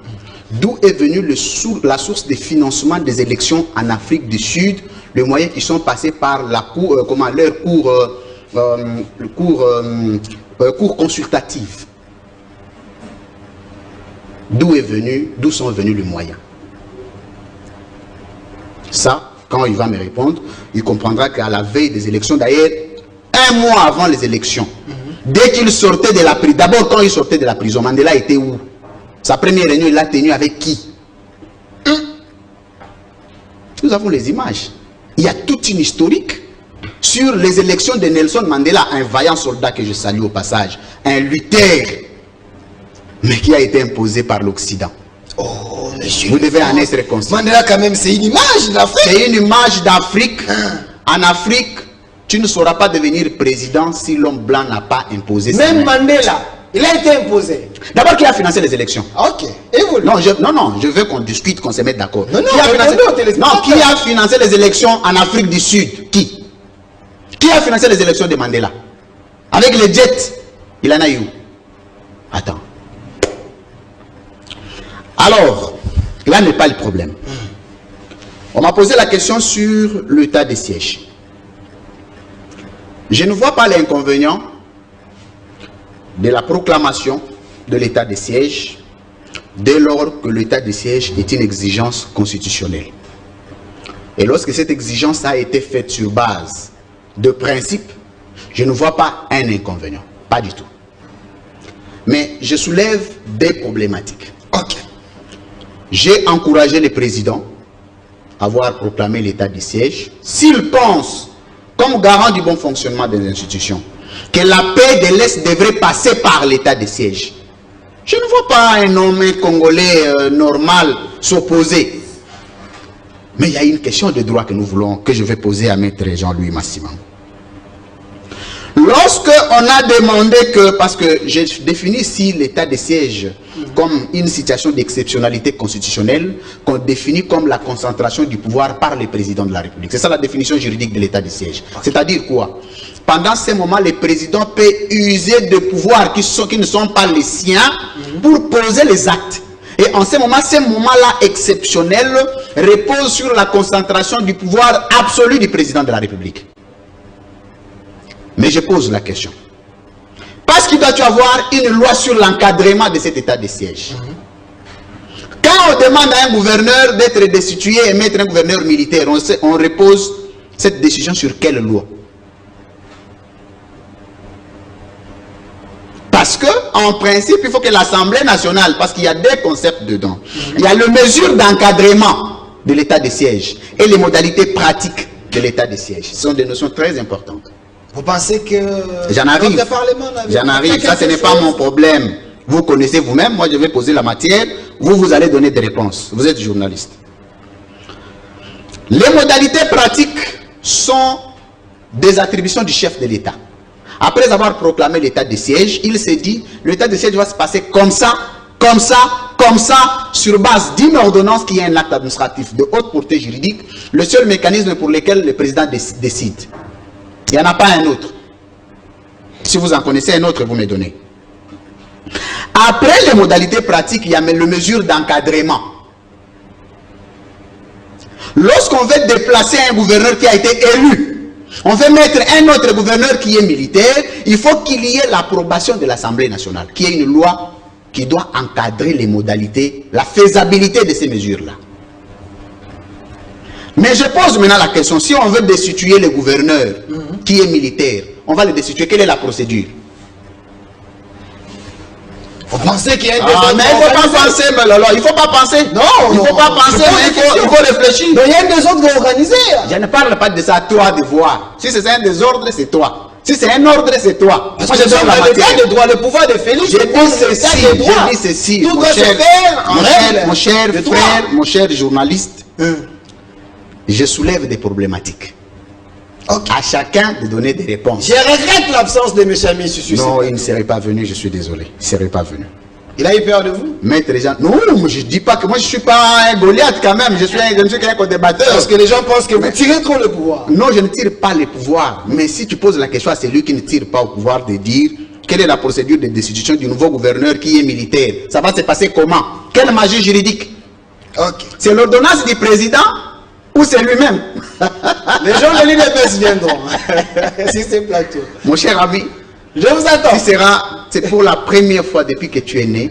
d'où est venue la source de financement des élections en Afrique du Sud, les moyens qui sont passés par la cour, cour consultative. D'où sont venus les moyens? Ça, quand il va me répondre, il comprendra qu'à la veille des élections, d'ailleurs, un mois avant les élections, dès qu'il sortait de la prison, d'abord quand il sortait de la prison, Mandela était où? Sa première réunion, il l'a tenue avec qui? Nous avons les images. Il y a toute une historique sur les élections de Nelson Mandela, un vaillant soldat que je salue au passage, un lutteur, mais qui a été imposé par l'Occident. Oh, monsieur. Vous devez en être conscient. Mandela, quand même, c'est une image d'Afrique. C'est une image d'Afrique. En Afrique, tu ne sauras pas devenir président si l'homme blanc n'a pas imposé ça. Même Mandela, il a été imposé. D'abord, qui a financé les élections? Ok. Et vous? Non, je veux qu'on discute, qu'on se mette d'accord. Non, non, qui a financé les élections en Afrique du Sud? Qui a financé les élections de Mandela? Avec les jets, il en a eu. Attends. Alors, là n'est pas le problème. On m'a posé la question sur l'état de siège. Je ne vois pas l'inconvénient de la proclamation de l'état de siège dès lors que l'état de siège est une exigence constitutionnelle. Et lorsque cette exigence a été faite sur base de principes, je ne vois pas un inconvénient. Pas du tout. Mais je soulève des problématiques. Ok. J'ai encouragé le président à avoir proclamé l'état de siège s'il pense, comme garant du bon fonctionnement des institutions, que la paix de l'Est devrait passer par l'état de siège. Je ne vois pas un homme congolais normal s'opposer. Mais il y a une question de droit que je vais poser à Maître Jean-Louis Massiman. Lorsque on a demandé que, parce que j'ai défini ici l'état de siège comme une situation d'exceptionnalité constitutionnelle qu'on définit comme la concentration du pouvoir par le président de la République. C'est ça la définition juridique de l'état de siège. C'est-à-dire quoi? Pendant ces moments, le président peut user de pouvoirs qui ne sont pas les siens pour poser les actes. Et en ce moment, ces moments-là exceptionnels reposent sur la concentration du pouvoir absolu du président de la République. Mais je pose la question. Parce qu'il doit y avoir une loi sur l'encadrement de cet état de siège. Quand on demande à un gouverneur d'être destitué et mettre un gouverneur militaire, on repose cette décision sur quelle loi? Parce que, en principe, il faut que l'Assemblée nationale, parce qu'il y a deux concepts dedans. Il y a les mesures d'encadrement de l'état de siège et les modalités pratiques de l'état de siège. Ce sont des notions très importantes. Vous pensez que... J'en arrive. J'en arrive. Ça, ce n'est pas mon problème. Vous connaissez vous-même. Moi, je vais poser la matière. Vous allez donner des réponses. Vous êtes journaliste. Les modalités pratiques sont des attributions du chef de l'État. Après avoir proclamé l'état de siège, il s'est dit, l'état de siège va se passer comme ça, comme ça, comme ça, sur base d'une ordonnance qui est un acte administratif de haute portée juridique, le seul mécanisme pour lequel le président décide. Il n'y en a pas un autre. Si vous en connaissez un autre, vous me donnez. Après les modalités pratiques, il y a les mesures d'encadrement. Lorsqu'on veut déplacer un gouverneur qui a été élu, on veut mettre un autre gouverneur qui est militaire, il faut qu'il y ait l'approbation de l'Assemblée nationale, qui est une loi qui doit encadrer les modalités, la faisabilité de ces mesures-là. Mais je pose maintenant la question, si on veut destituer le gouverneur qui est militaire, on va le destituer, quelle est la procédure? Vous pensez qu'il y a mais il ne faut pas penser, mais Lolo, il ne faut pas penser. Non, il ne faut pas penser, mais il faut réfléchir. Mais il y a un désordre organisé. Je ne parle pas de ça, toi de voir. Si c'est un désordre, c'est toi. Si c'est un ordre, c'est toi. Parce que dans l'état de droit, le pouvoir de Félix, je dis ceci, tout doit se faire en règle. Mon cher frère, mon cher journaliste, je soulève des problématiques. Okay. À chacun de donner des réponses. Je regrette l'absence de M. Ami sur ce sujet. Non, il ne serait pas venu, je suis désolé. Il ne serait pas venu. Il a eu peur de vous? Maître Jean, non, je ne dis pas que moi je ne suis pas un Goliath quand même, je suis qu'un co-débatteur. Parce que les gens pensent que vous tirez trop le pouvoir. Non, je ne tire pas le pouvoir. Mais si tu poses la question à celui qui ne tire pas au pouvoir de dire quelle est la procédure de destitution du nouveau gouverneur qui est militaire, ça va se passer comment? Quelle magie juridique? Okay. C'est l'ordonnance du président ou c'est lui-même? Les gens de l'UDPS viendront sur ces plateaux. Mon cher ami, je vous attends. C'est pour la première fois depuis que tu es né,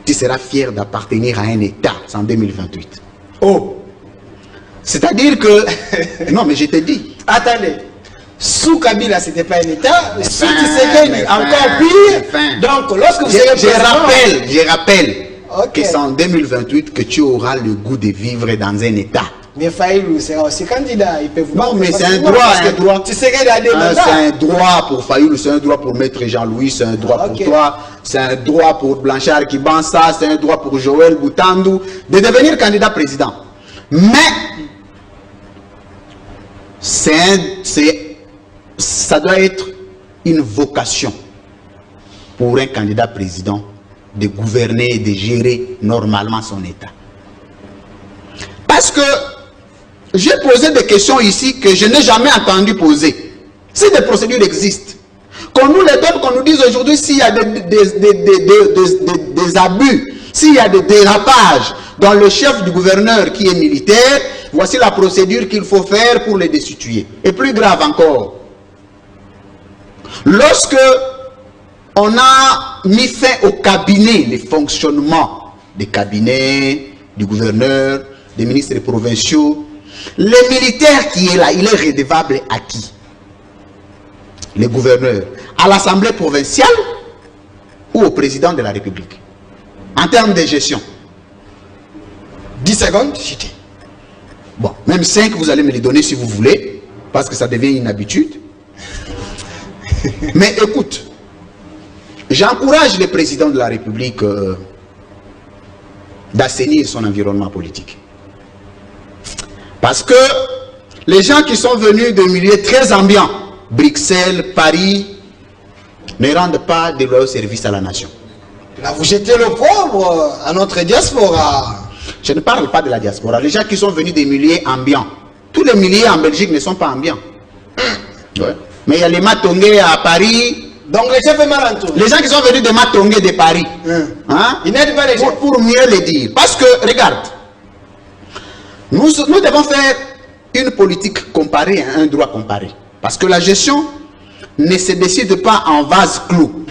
tu seras fier d'appartenir à un État en 2028. Oh! C'est-à-dire que... Non, mais je te dis. Attendez. Sous Kabila, ce n'était pas un État. Sous Tshisekedi, encore pire. Donc, lorsque vous serez président... Je rappelle, que c'est en 2028 que tu auras le goût de vivre dans un État. Mais Fayulu sera aussi candidat. Il peut vous Non, mais c'est un droit, Tu serais dans des mandats. C'est un droit pour Fayulu, c'est un droit pour Maître Jean-Louis, c'est un droit pour toi, c'est un droit pour Blanchard Kibansa, c'est un droit pour Joël Boutandou de devenir candidat président. Mais ça doit être une vocation pour un candidat président de gouverner et de gérer normalement son État. Parce que j'ai posé des questions ici que je n'ai jamais entendu poser. Si des procédures existent, qu'on nous les donne, qu'on nous dise aujourd'hui s'il y a des abus, s'il y a des dérapages dans le chef du gouverneur qui est militaire, voici la procédure qu'il faut faire pour les destituer. Et plus grave encore, lorsque on a mis fin au cabinet, les fonctionnements des cabinets, du gouverneur, des ministres provinciaux, le militaire qui est là, il est redevable à qui? Le gouverneur, à l'Assemblée provinciale ou au président de la République? En termes de gestion. 10 secondes, j'étais. Bon, même 5, vous allez me les donner si vous voulez, parce que ça devient une habitude. Mais écoute, j'encourage le président de la République d'assainir son environnement politique. Parce que les gens qui sont venus de milieux très ambiants, Bruxelles, Paris, ne rendent pas de loyaux services à la nation. Là, vous jetez le pauvre à notre diaspora. Je ne parle pas de la diaspora. Les gens qui sont venus des milieux ambiants. Tous les milieux en Belgique ne sont pas ambiants. Ouais. Mais il y a les Matongé à Paris. Donc les chefs malentours. Les gens qui sont venus de Matongé de Paris. Hein? Ils n'aident pas les gens. Pour mieux les dire. Parce que, regarde, nous devons faire une politique comparée à un droit comparé. Parce que la gestion ne se décide pas en vase clos.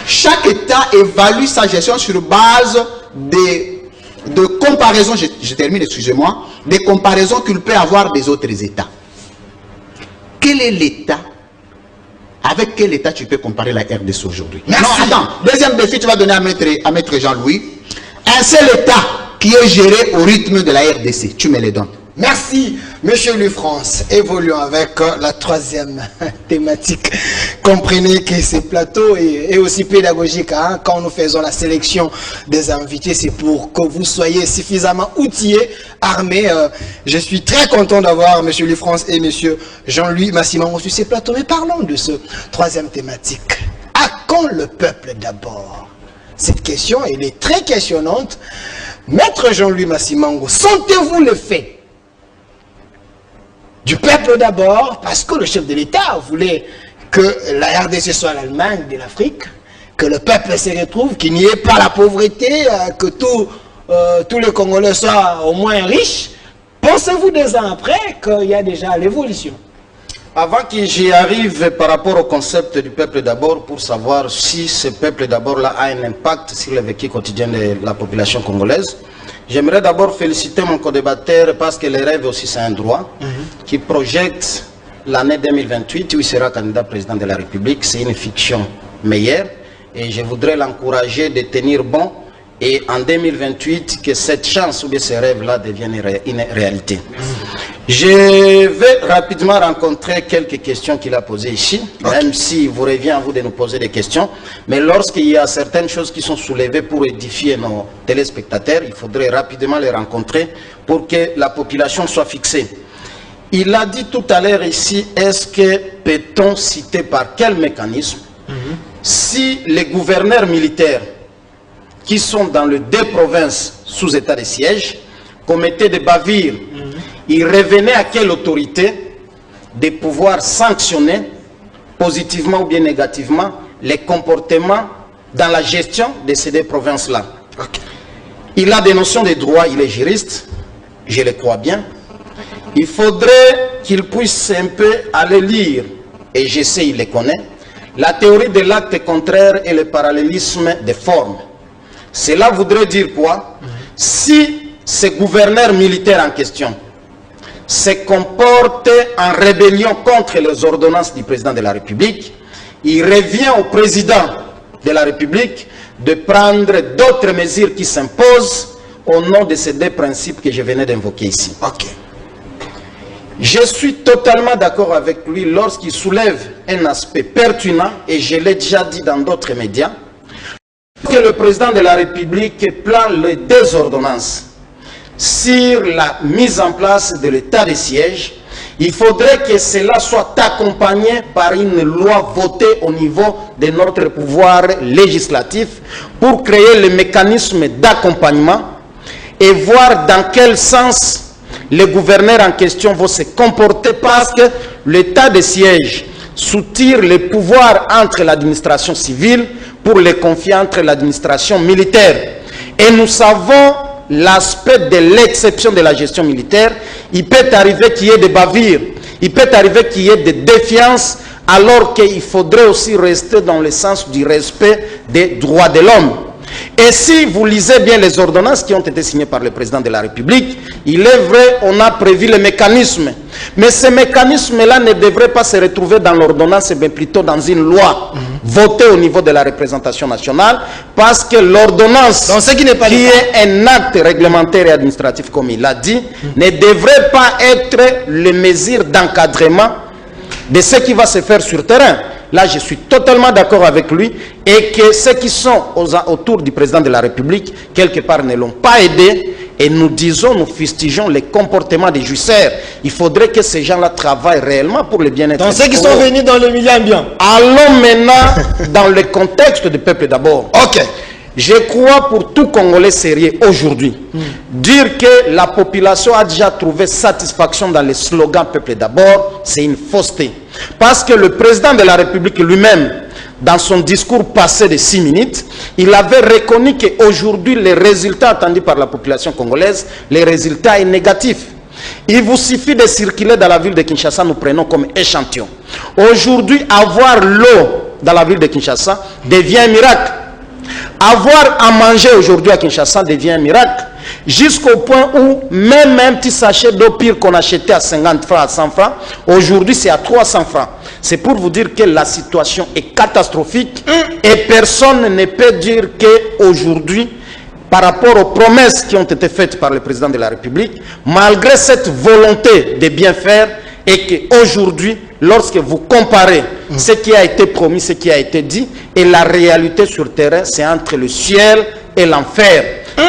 Chaque État évalue sa gestion sur base de comparaisons, je termine, excusez-moi, des comparaisons qu'il peut avoir des autres États. Quel est l'État? Avec quel État tu peux comparer la RDC aujourd'hui? Non, attends, deuxième défi, tu vas donner à Maître Jean-Louis. Un seul État qui est géré au rythme de la RDC, tu me les donnes. Merci, Monsieur Louis France. Évoluons avec la troisième thématique. Comprenez que ce plateau est aussi pédagogique. Hein? Quand nous faisons la sélection des invités, c'est pour que vous soyez suffisamment outillés, armés. Je suis très content d'avoir Monsieur Louis France et Monsieur Jean-Louis Massimango sur ces plateaux. Mais parlons de ce troisième thématique. À quand le peuple d'abord? Cette question, elle est très questionnante. Maître Jean-Louis Massimango, sentez-vous le fait du peuple d'abord, parce que le chef de l'État voulait que la RDC soit l'Allemagne de l'Afrique, que le peuple se retrouve, qu'il n'y ait pas la pauvreté, que tous les Congolais soient au moins riches. Pensez-vous 2 ans après qu'il y a déjà l'évolution? Avant que j'y arrive par rapport au concept du peuple d'abord, pour savoir si ce peuple d'abord-là a un impact sur le vécu quotidien de la population congolaise, j'aimerais d'abord féliciter mon co-débatteur parce que le rêve aussi c'est un droit qui projette l'année 2028 où il sera candidat président de la République. C'est une fiction meilleure et je voudrais l'encourager de tenir bon et en 2028 que cette chance ou bien ce rêve-là devienne une réalité. Je vais rapidement rencontrer quelques questions qu'il a posées ici, même si vous revient à vous de nous poser des questions. Mais lorsqu'il y a certaines choses qui sont soulevées pour édifier nos téléspectateurs, il faudrait rapidement les rencontrer pour que la population soit fixée. Il a dit tout à l'heure ici, est-ce que peut-on citer par quel mécanisme si les gouverneurs militaires qui sont dans les 2 provinces sous état de siège commettaient des bavures, il revenait à quelle autorité de pouvoir sanctionner positivement ou bien négativement les comportements dans la gestion de ces 2 provinces-là. Il a des notions de droit, il est juriste, je le crois bien. Il faudrait qu'il puisse un peu aller lire, et je sais, il les connaît, la théorie de l'acte contraire et le parallélisme des formes. Cela voudrait dire quoi? Si ce gouverneur militaire en question se comporte en rébellion contre les ordonnances du président de la République, il revient au président de la République de prendre d'autres mesures qui s'imposent au nom de ces deux principes que je venais d'invoquer ici. Ok. Je suis totalement d'accord avec lui lorsqu'il soulève un aspect pertinent, et je l'ai déjà dit dans d'autres médias, que le président de la République plane les deux ordonnances sur la mise en place de l'état de siège. Il faudrait que cela soit accompagné par une loi votée au niveau de notre pouvoir législatif pour créer le mécanisme d'accompagnement et voir dans quel sens les gouverneurs en question vont se comporter, parce que l'état de siège soutire les pouvoirs entre l'administration civile pour les confier entre l'administration militaire. Et nous savons l'aspect de l'exception de la gestion militaire. Il peut arriver qu'il y ait des bavures, il peut arriver qu'il y ait des défiances, alors qu'il faudrait aussi rester dans le sens du respect des droits de l'homme. Et si vous lisez bien les ordonnances qui ont été signées par le président de la République, il est vrai, on a prévu les mécanismes. Mais ces mécanismes-là ne devraient pas se retrouver dans l'ordonnance, mais plutôt dans une loi votée au niveau de la représentation nationale, parce que l'ordonnance, qui est un acte réglementaire et administratif, comme il l'a dit, ne devrait pas être les mesures d'encadrement de ce qui va se faire sur terrain. Là, je suis totalement d'accord avec lui, et que ceux qui sont autour du président de la République, quelque part, ne l'ont pas aidé. Et nous disons, nous fustigeons les comportements des jouisseurs. Il faudrait que ces gens-là travaillent réellement pour le bien-être. Donc ceux qui sont venus dans le milieu ambiant. Allons maintenant dans le contexte du peuple d'abord. Ok. Je crois pour tout Congolais sérieux aujourd'hui, dire que la population a déjà trouvé satisfaction dans le slogan « Peuple d'abord », c'est une fausseté. Parce que le président de la République lui-même, dans son discours passé de 6 minutes, il avait reconnu qu'aujourd'hui, les résultats attendus par la population congolaise, les résultats sont négatifs. Il vous suffit de circuler dans la ville de Kinshasa, nous prenons comme échantillon. Aujourd'hui, avoir l'eau dans la ville de Kinshasa devient un miracle. Avoir à manger aujourd'hui à Kinshasa devient un miracle, jusqu'au point où même un petit sachet d'eau pire qu'on achetait à 50 francs, à 100 francs, aujourd'hui c'est à 300 francs. C'est pour vous dire que la situation est catastrophique, et personne ne peut dire qu'aujourd'hui, par rapport aux promesses qui ont été faites par le président de la République, malgré cette volonté de bien faire, et qu'aujourd'hui, lorsque vous comparez ce qui a été promis, ce qui a été dit, et la réalité sur le terrain, c'est entre le ciel et l'enfer.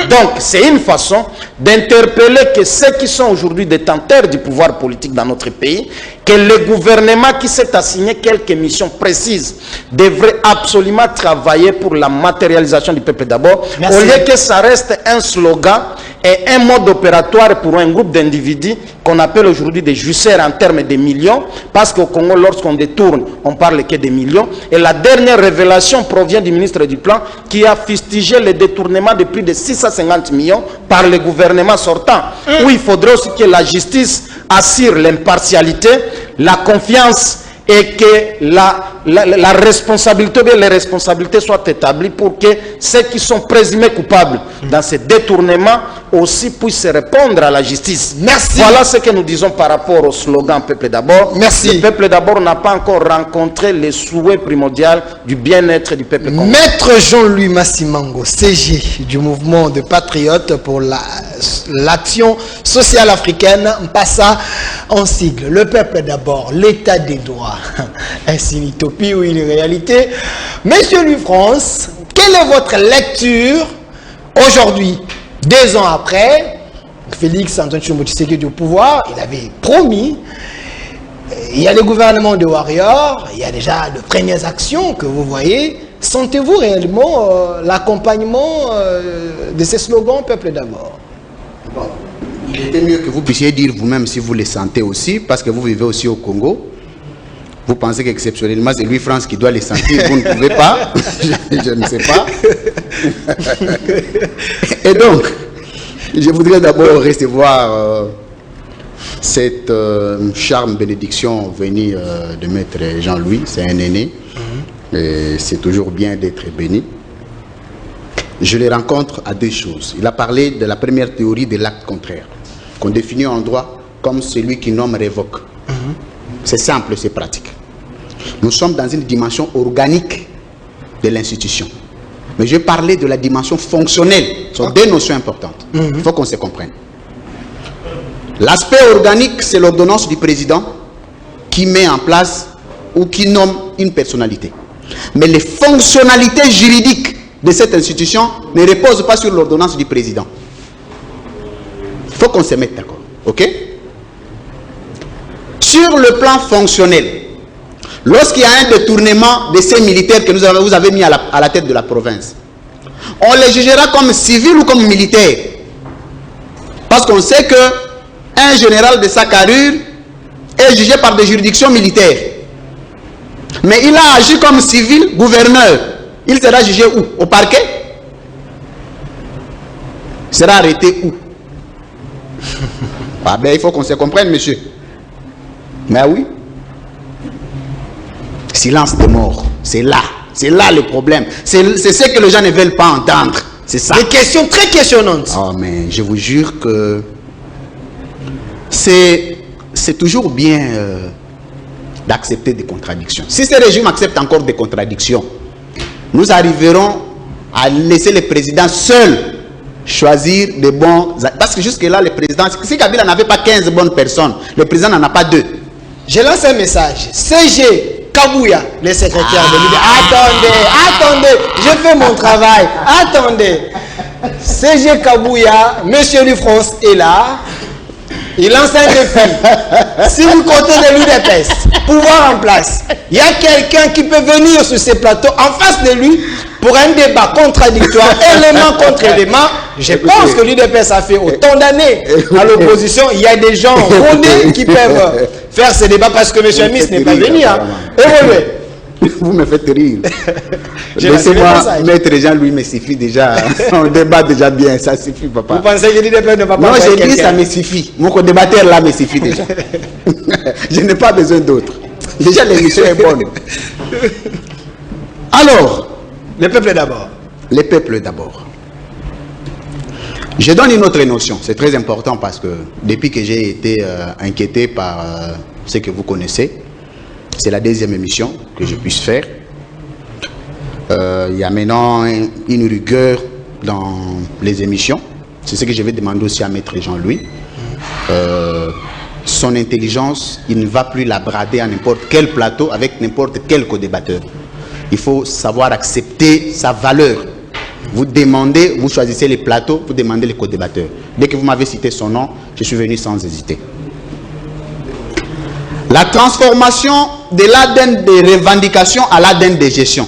Donc, c'est une façon d'interpeller que ceux qui sont aujourd'hui détenteurs du pouvoir politique dans notre pays, que le gouvernement qui s'est assigné quelques missions précises devrait absolument travailler pour la matérialisation du peuple d'abord, au lieu que ça reste un slogan et un mode opératoire pour un groupe d'individus qu'on appelle aujourd'hui des jouisseurs en termes de millions, parce qu'au Congo, lorsqu'on détourne, on parle que des millions. Et la dernière révélation provient du ministre du Plan, qui a fustigé le détournement de plus de 650 millions par le gouvernement sortant, où il faudrait aussi que la justice assure l'impartialité, la confiance, et que la responsabilité, bien les responsabilités soient établies pour que ceux qui sont présumés coupables dans ces détournements aussi puissent répondre à la justice. Merci. Voilà ce que nous disons par rapport au slogan « Peuple d'abord ». Merci. Le peuple d'abord n'a pas encore rencontré les souhaits primordial du bien-être du peuple congolais. Maître Jean-Louis Massimango, CG du mouvement de patriotes pour l'action sociale africaine, Mpassa en sigle. Le peuple d'abord, l'état des droits. Est-ce une utopie ou une réalité? Monsieur Louis France, quelle est votre lecture aujourd'hui, 2 ans après Félix Antoine Tshilombo Tshisekedi au pouvoir? Il avait promis. Il y a le gouvernement de Warriors, il y a déjà de premières actions que vous voyez. Sentez-vous réellement l'accompagnement de ces slogans « Peuple d'abord » ? Bon, il était mieux que vous puissiez dire vous-même si vous les sentez aussi, parce que vous vivez aussi au Congo. Vous pensez qu'exceptionnellement, c'est Louis France qui doit les sentir, vous ne pouvez pas. je ne sais pas. Et donc, je voudrais d'abord recevoir cette charme bénédiction venue de Maître Jean-Louis, c'est un aîné. Et c'est toujours bien d'être béni. Je les rencontre à 2 choses. Il a parlé de la première théorie de l'acte contraire, qu'on définit en droit comme celui qui nomme révoque. C'est simple, c'est pratique. Nous sommes dans une dimension organique de l'institution. Mais je parlais de la dimension fonctionnelle. Ce sont deux notions importantes. Il faut qu'on se comprenne. L'aspect organique, c'est l'ordonnance du président qui met en place ou qui nomme une personnalité. Mais les fonctionnalités juridiques de cette institution ne reposent pas sur l'ordonnance du président. Il faut qu'on se mette d'accord. OK? Sur le plan fonctionnel, lorsqu'il y a un détournement de ces militaires que vous avez mis à la tête de la province, on les jugera comme civils ou comme militaires. Parce qu'on sait qu'un général de sa carrure est jugé par des juridictions militaires. Mais il a agi comme civil, gouverneur. Il sera jugé où? Au parquet? Il sera arrêté où? Ah ben, il faut qu'on se comprenne, monsieur. Mais oui. Silence de mort. C'est là le problème. C'est ce que les gens ne veulent pas entendre. C'est ça. Des questions très questionnantes. Oh, mais je vous jure que c'est toujours bien d'accepter des contradictions. Si ce régime accepte encore des contradictions, nous arriverons à laisser le président seul choisir des bons... Parce que jusque-là, le président... Si Kabila n'avait pas 15 bonnes personnes, le président n'en a pas 2. Je lance un message. CG Kabouya, le secrétaire de l'UDPS. Attendez, je fais mon travail. Attendez. CG Kabouya, Monsieur Lufrance est là. Il lance un défi. Si vous comptez de l'UDPS, pouvoir en place, il y a quelqu'un qui peut venir sur ces plateaux en face de lui pour un débat contradictoire, élément contre élément. Je pense que l'UDPS a fait autant d'années à l'opposition. Il y a des gens rondés qui peuvent faire ce débat parce que M. Miss n'est pas venu. Vous me faites rire. Laissez-moi mettre Jean-Louis, me suffit déjà. On débat déjà bien, ça suffit, papa. Vous pensez que l'UDPS ne va pas... Non, j'ai dit ça me suffit. Mon co-débatteur là me suffit déjà. Je n'ai pas besoin d'autres. Déjà, l'émission est bonne. Alors, le peuple d'abord. Le peuple d'abord. Je donne une autre notion. C'est très important parce que depuis que j'ai été inquiété par ce que vous connaissez, c'est la deuxième émission que je puisse faire. Il y a maintenant une rigueur dans les émissions. C'est ce que je vais demander aussi à Maître Jean-Louis. Son intelligence, il ne va plus la brader à n'importe quel plateau avec n'importe quel co-débatteur. Il faut savoir accepter sa valeur. Vous demandez, vous choisissez les plateaux, vous demandez les co-débatteurs. Dès que vous m'avez cité son nom, je suis venu sans hésiter. La transformation de l'ADN des revendications à l'ADN de gestion.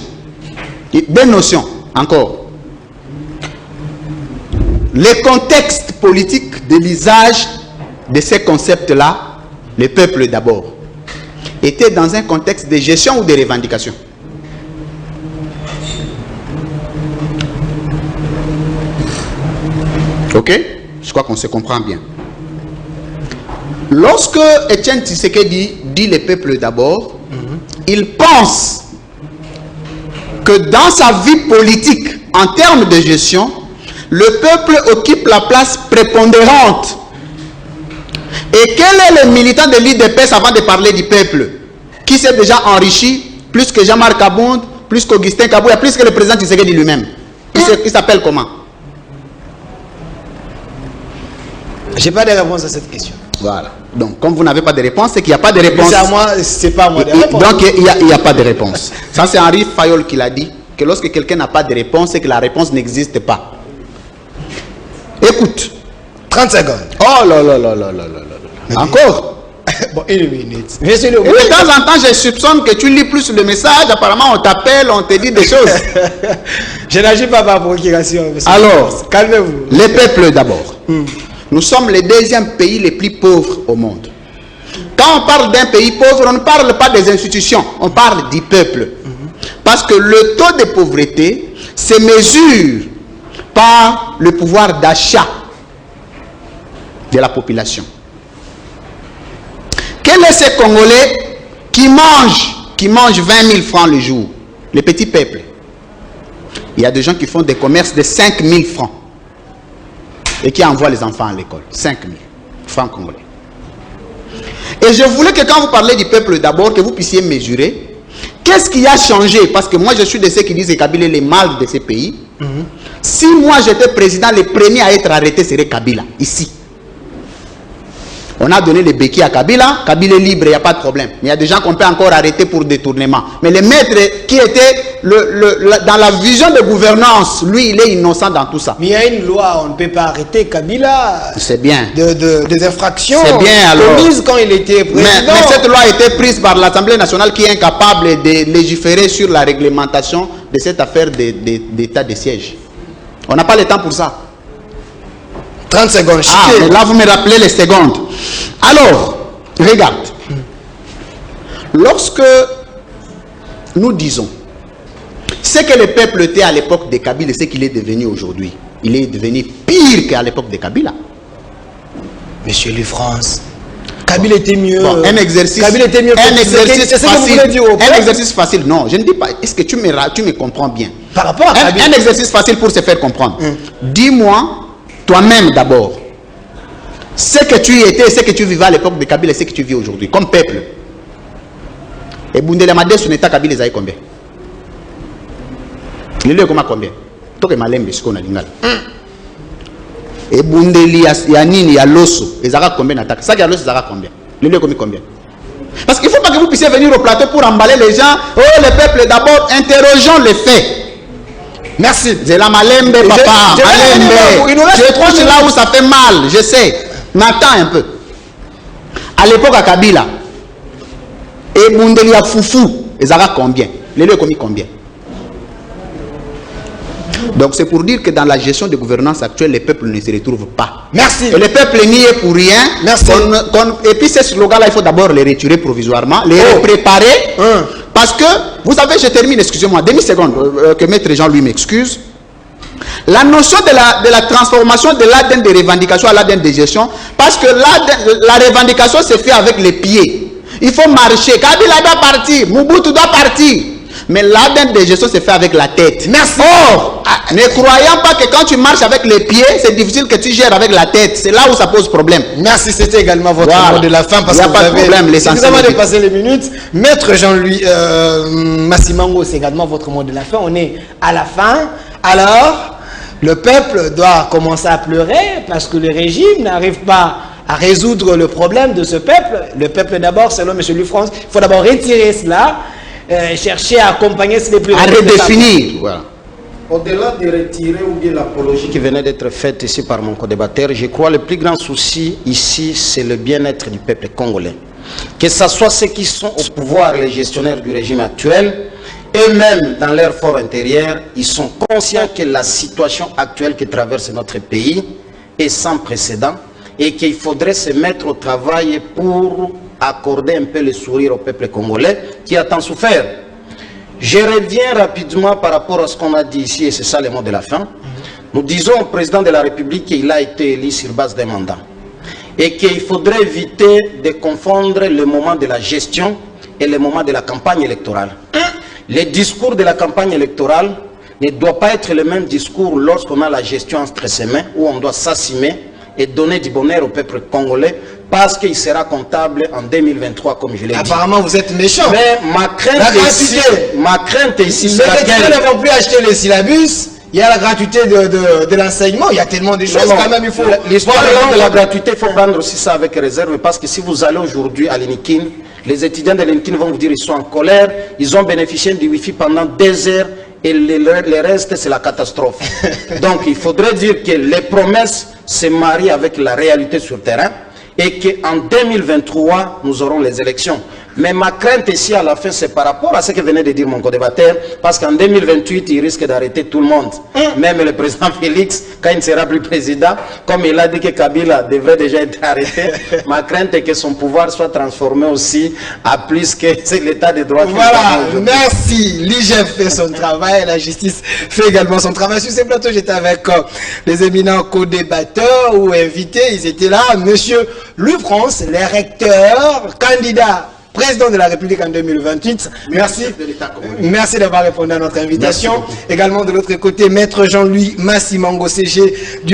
Deux notions, encore. Le contexte politique de l'usage de ces concepts-là, le peuple d'abord, était dans un contexte de gestion ou de revendication? Ok? Je crois qu'on se comprend bien. Lorsque Etienne Tshisekedi dit le peuple d'abord, il pense que dans sa vie politique, en termes de gestion, le peuple occupe la place prépondérante. Et quel est le militant de l'UDPS avant de parler du peuple, qui s'est déjà enrichi plus que Jean-Marc Abound, plus qu'Augustin Kabouya, plus que le président Tshisekedi lui-même? Il s'appelle comment? Je n'ai pas de réponse à cette question. Voilà. Donc, comme vous n'avez pas de réponse, c'est qu'il n'y a pas de réponse. C'est à moi, c'est pas à moi de répondre. Donc, il n'y a pas de réponse. Ça, c'est Henri Fayol qui l'a dit, que lorsque quelqu'un n'a pas de réponse, c'est que la réponse n'existe pas. Écoute. 30 secondes. Oh là là là là là là là. Encore? Bon, une minute. Monsieur le... Et de temps en temps, je soupçonne que tu lis plus le message. Apparemment, on t'appelle, on te dit des choses. Je n'agis pas par procuration. Alors, calmez-vous. Les peuples d'abord. Nous sommes le deuxième pays le plus pauvre au monde. Quand on parle d'un pays pauvre, on ne parle pas des institutions, on parle du peuple. Parce que le taux de pauvreté se mesure par le pouvoir d'achat de la population. Quel est ce Congolais qui mange 20 000 francs le jour? Le petit peuple. Il y a des gens qui font des commerces de 5 000 francs. Et qui envoient les enfants à l'école. 5 000 francs congolais. Et je voulais que quand vous parlez du peuple d'abord, que vous puissiez mesurer Qu'est-ce qui a changé? Parce que moi, je suis de ceux qui disent que Kabila est le mal de ces pays. Si moi, j'étais président, le premier à être arrêté serait Kabila, ici. On a donné les béquilles à Kabila. Kabila est libre, il n'y a pas de problème. Mais il y a des gens qu'on peut encore arrêter pour détournement. Mais le maître qui était dans la vision de gouvernance, lui, il est innocent dans tout ça. Mais il y a une loi, on ne peut pas arrêter Kabila. C'est bien. Des infractions commises quand il était président. Mais cette loi a été prise par l'Assemblée nationale qui est incapable de légiférer sur la réglementation de cette affaire d'état de siège. On n'a pas le temps pour ça. 30 secondes. Ah, mais là, vous me rappelez les secondes. Alors, regarde. Lorsque nous disons ce que le peuple était à l'époque de Kabila et ce qu'il est devenu aujourd'hui, il est devenu pire qu'à l'époque de Kabila. Monsieur Louis-France, Kabila était mieux. Bon, un exercice. Kabila était mieux. Un exercice c'est ce que vous voulez dire au peuple. Un exercice facile. Non, je ne dis pas. Est-ce que tu me comprends bien? Par rapport à Kabila. Un exercice facile pour se faire comprendre. Dis-moi, toi-même d'abord, ce que tu étais, ce que tu vivais à l'époque de Kabila et ce que tu vis aujourd'hui, comme peuple. Et Bundelamade sur l'état Kabila, ils combien? Il est combien? Toi que Malembe, ce qu'on a l'ingala. Et Bundeli, Yanini, Yaloso, ils ont combien d'attaques? Ça, Yaloso, ils ont combien? Il est combien? Parce qu'il ne faut pas que vous puissiez venir au plateau pour emballer les gens. Oh, le peuple, d'abord, interrogeons les faits. Merci. C'est la Malembe, papa. Malembe. Je trouve là où ça fait mal, je sais. Mais attends un peu. À l'époque à Kabila, et Bundeli à Foufou, ils ont combien? Les lieux commis combien? Donc c'est pour dire que dans la gestion de gouvernance actuelle, les peuples ne se retrouvent pas. Merci. Et les peuples n'y est pour rien. Merci. Et puis ces slogans-là, il faut d'abord les retirer provisoirement, les préparer. Parce que, vous savez, je termine, excusez-moi, demi-seconde, que Maître Jean-Louis m'excuse. La notion de la transformation de l'ADN de revendication à l'ADN de gestion, parce que la revendication se fait avec les pieds. Il faut marcher. Kabila doit partir, Mobutu doit partir. Mais l'ADN de gestion se fait avec la tête. Merci. Or, ne croyant pas que quand tu marches avec les pieds, c'est difficile que tu gères avec la tête. C'est là où ça pose problème. Merci, c'était également votre mot de la fin. Parce que vous avez suffisamment dépassé les minutes. Maître Jean-Louis Massimango, c'est également votre mot de la fin. On est à la fin. Alors, le peuple doit commencer à pleurer parce que le régime n'arrive pas à résoudre le problème de ce peuple. Le peuple d'abord, selon M. Louis-France, il faut d'abord retirer cela. Chercher à accompagner les plus... À redéfinir. Voilà. Au-delà de retirer ou bien l'apologie qui venait d'être faite ici par mon co-débatteur, je crois que le plus grand souci ici, c'est le bien-être du peuple congolais. Que ce soit ceux qui sont au pouvoir, les gestionnaires du régime actuel, eux-mêmes dans leur fort intérieur, ils sont conscients que la situation actuelle que traverse notre pays est sans précédent et qu'il faudrait se mettre au travail pour accorder un peu le sourire au peuple congolais qui a tant souffert. Je reviens rapidement par rapport à ce qu'on a dit ici, et c'est ça le mot de la fin. Nous disons au président de la République qu'il a été élu sur base d'un mandat et qu'il faudrait éviter de confondre le moment de la gestion et le moment de la campagne électorale. Le discours de la campagne électorale ne doit pas être le même discours lorsqu'on a la gestion entre ses mains, où on doit s'assumer et donner du bonheur au peuple congolais parce qu'il sera comptable en 2023, comme je l'ai dit. Apparemment, vous êtes méchant. Mais ma crainte ici, c'est laquelle... Les n'avons plus acheté les syllabus. Il y a la gratuité de l'enseignement. Il y a tellement de choses. Quand même, il faut... L'histoire de la gratuité, il faut prendre aussi ça avec réserve parce que si vous allez aujourd'hui à l'Inikin, les étudiants de l'Inikin vont vous dire qu'ils sont en colère. Ils ont bénéficié du Wi-Fi pendant 2 heures et le reste, c'est la catastrophe. Donc, il faudrait dire que les promesses se marient avec la réalité sur le terrain et qu'en 2023, nous aurons les élections. Mais ma crainte ici à la fin, c'est par rapport à ce que venait de dire mon co-débatteur, parce qu'en 2028, il risque d'arrêter tout le monde. Même le président Félix, quand il ne sera plus président, comme il a dit que Kabila devrait déjà être arrêté, ma crainte est que son pouvoir soit transformé aussi à plus que c'est l'état de droit. Voilà, merci. L'IGF fait son travail, la justice fait également son travail. Sur ces plateaux, j'étais avec les éminents co-débatteurs ou invités. Ils étaient là. Monsieur Louis-France, les recteurs, candidats président de la République en 2028. Merci d'avoir répondu à notre invitation. Également de l'autre côté, Maître Jean-Louis Massimango, CG du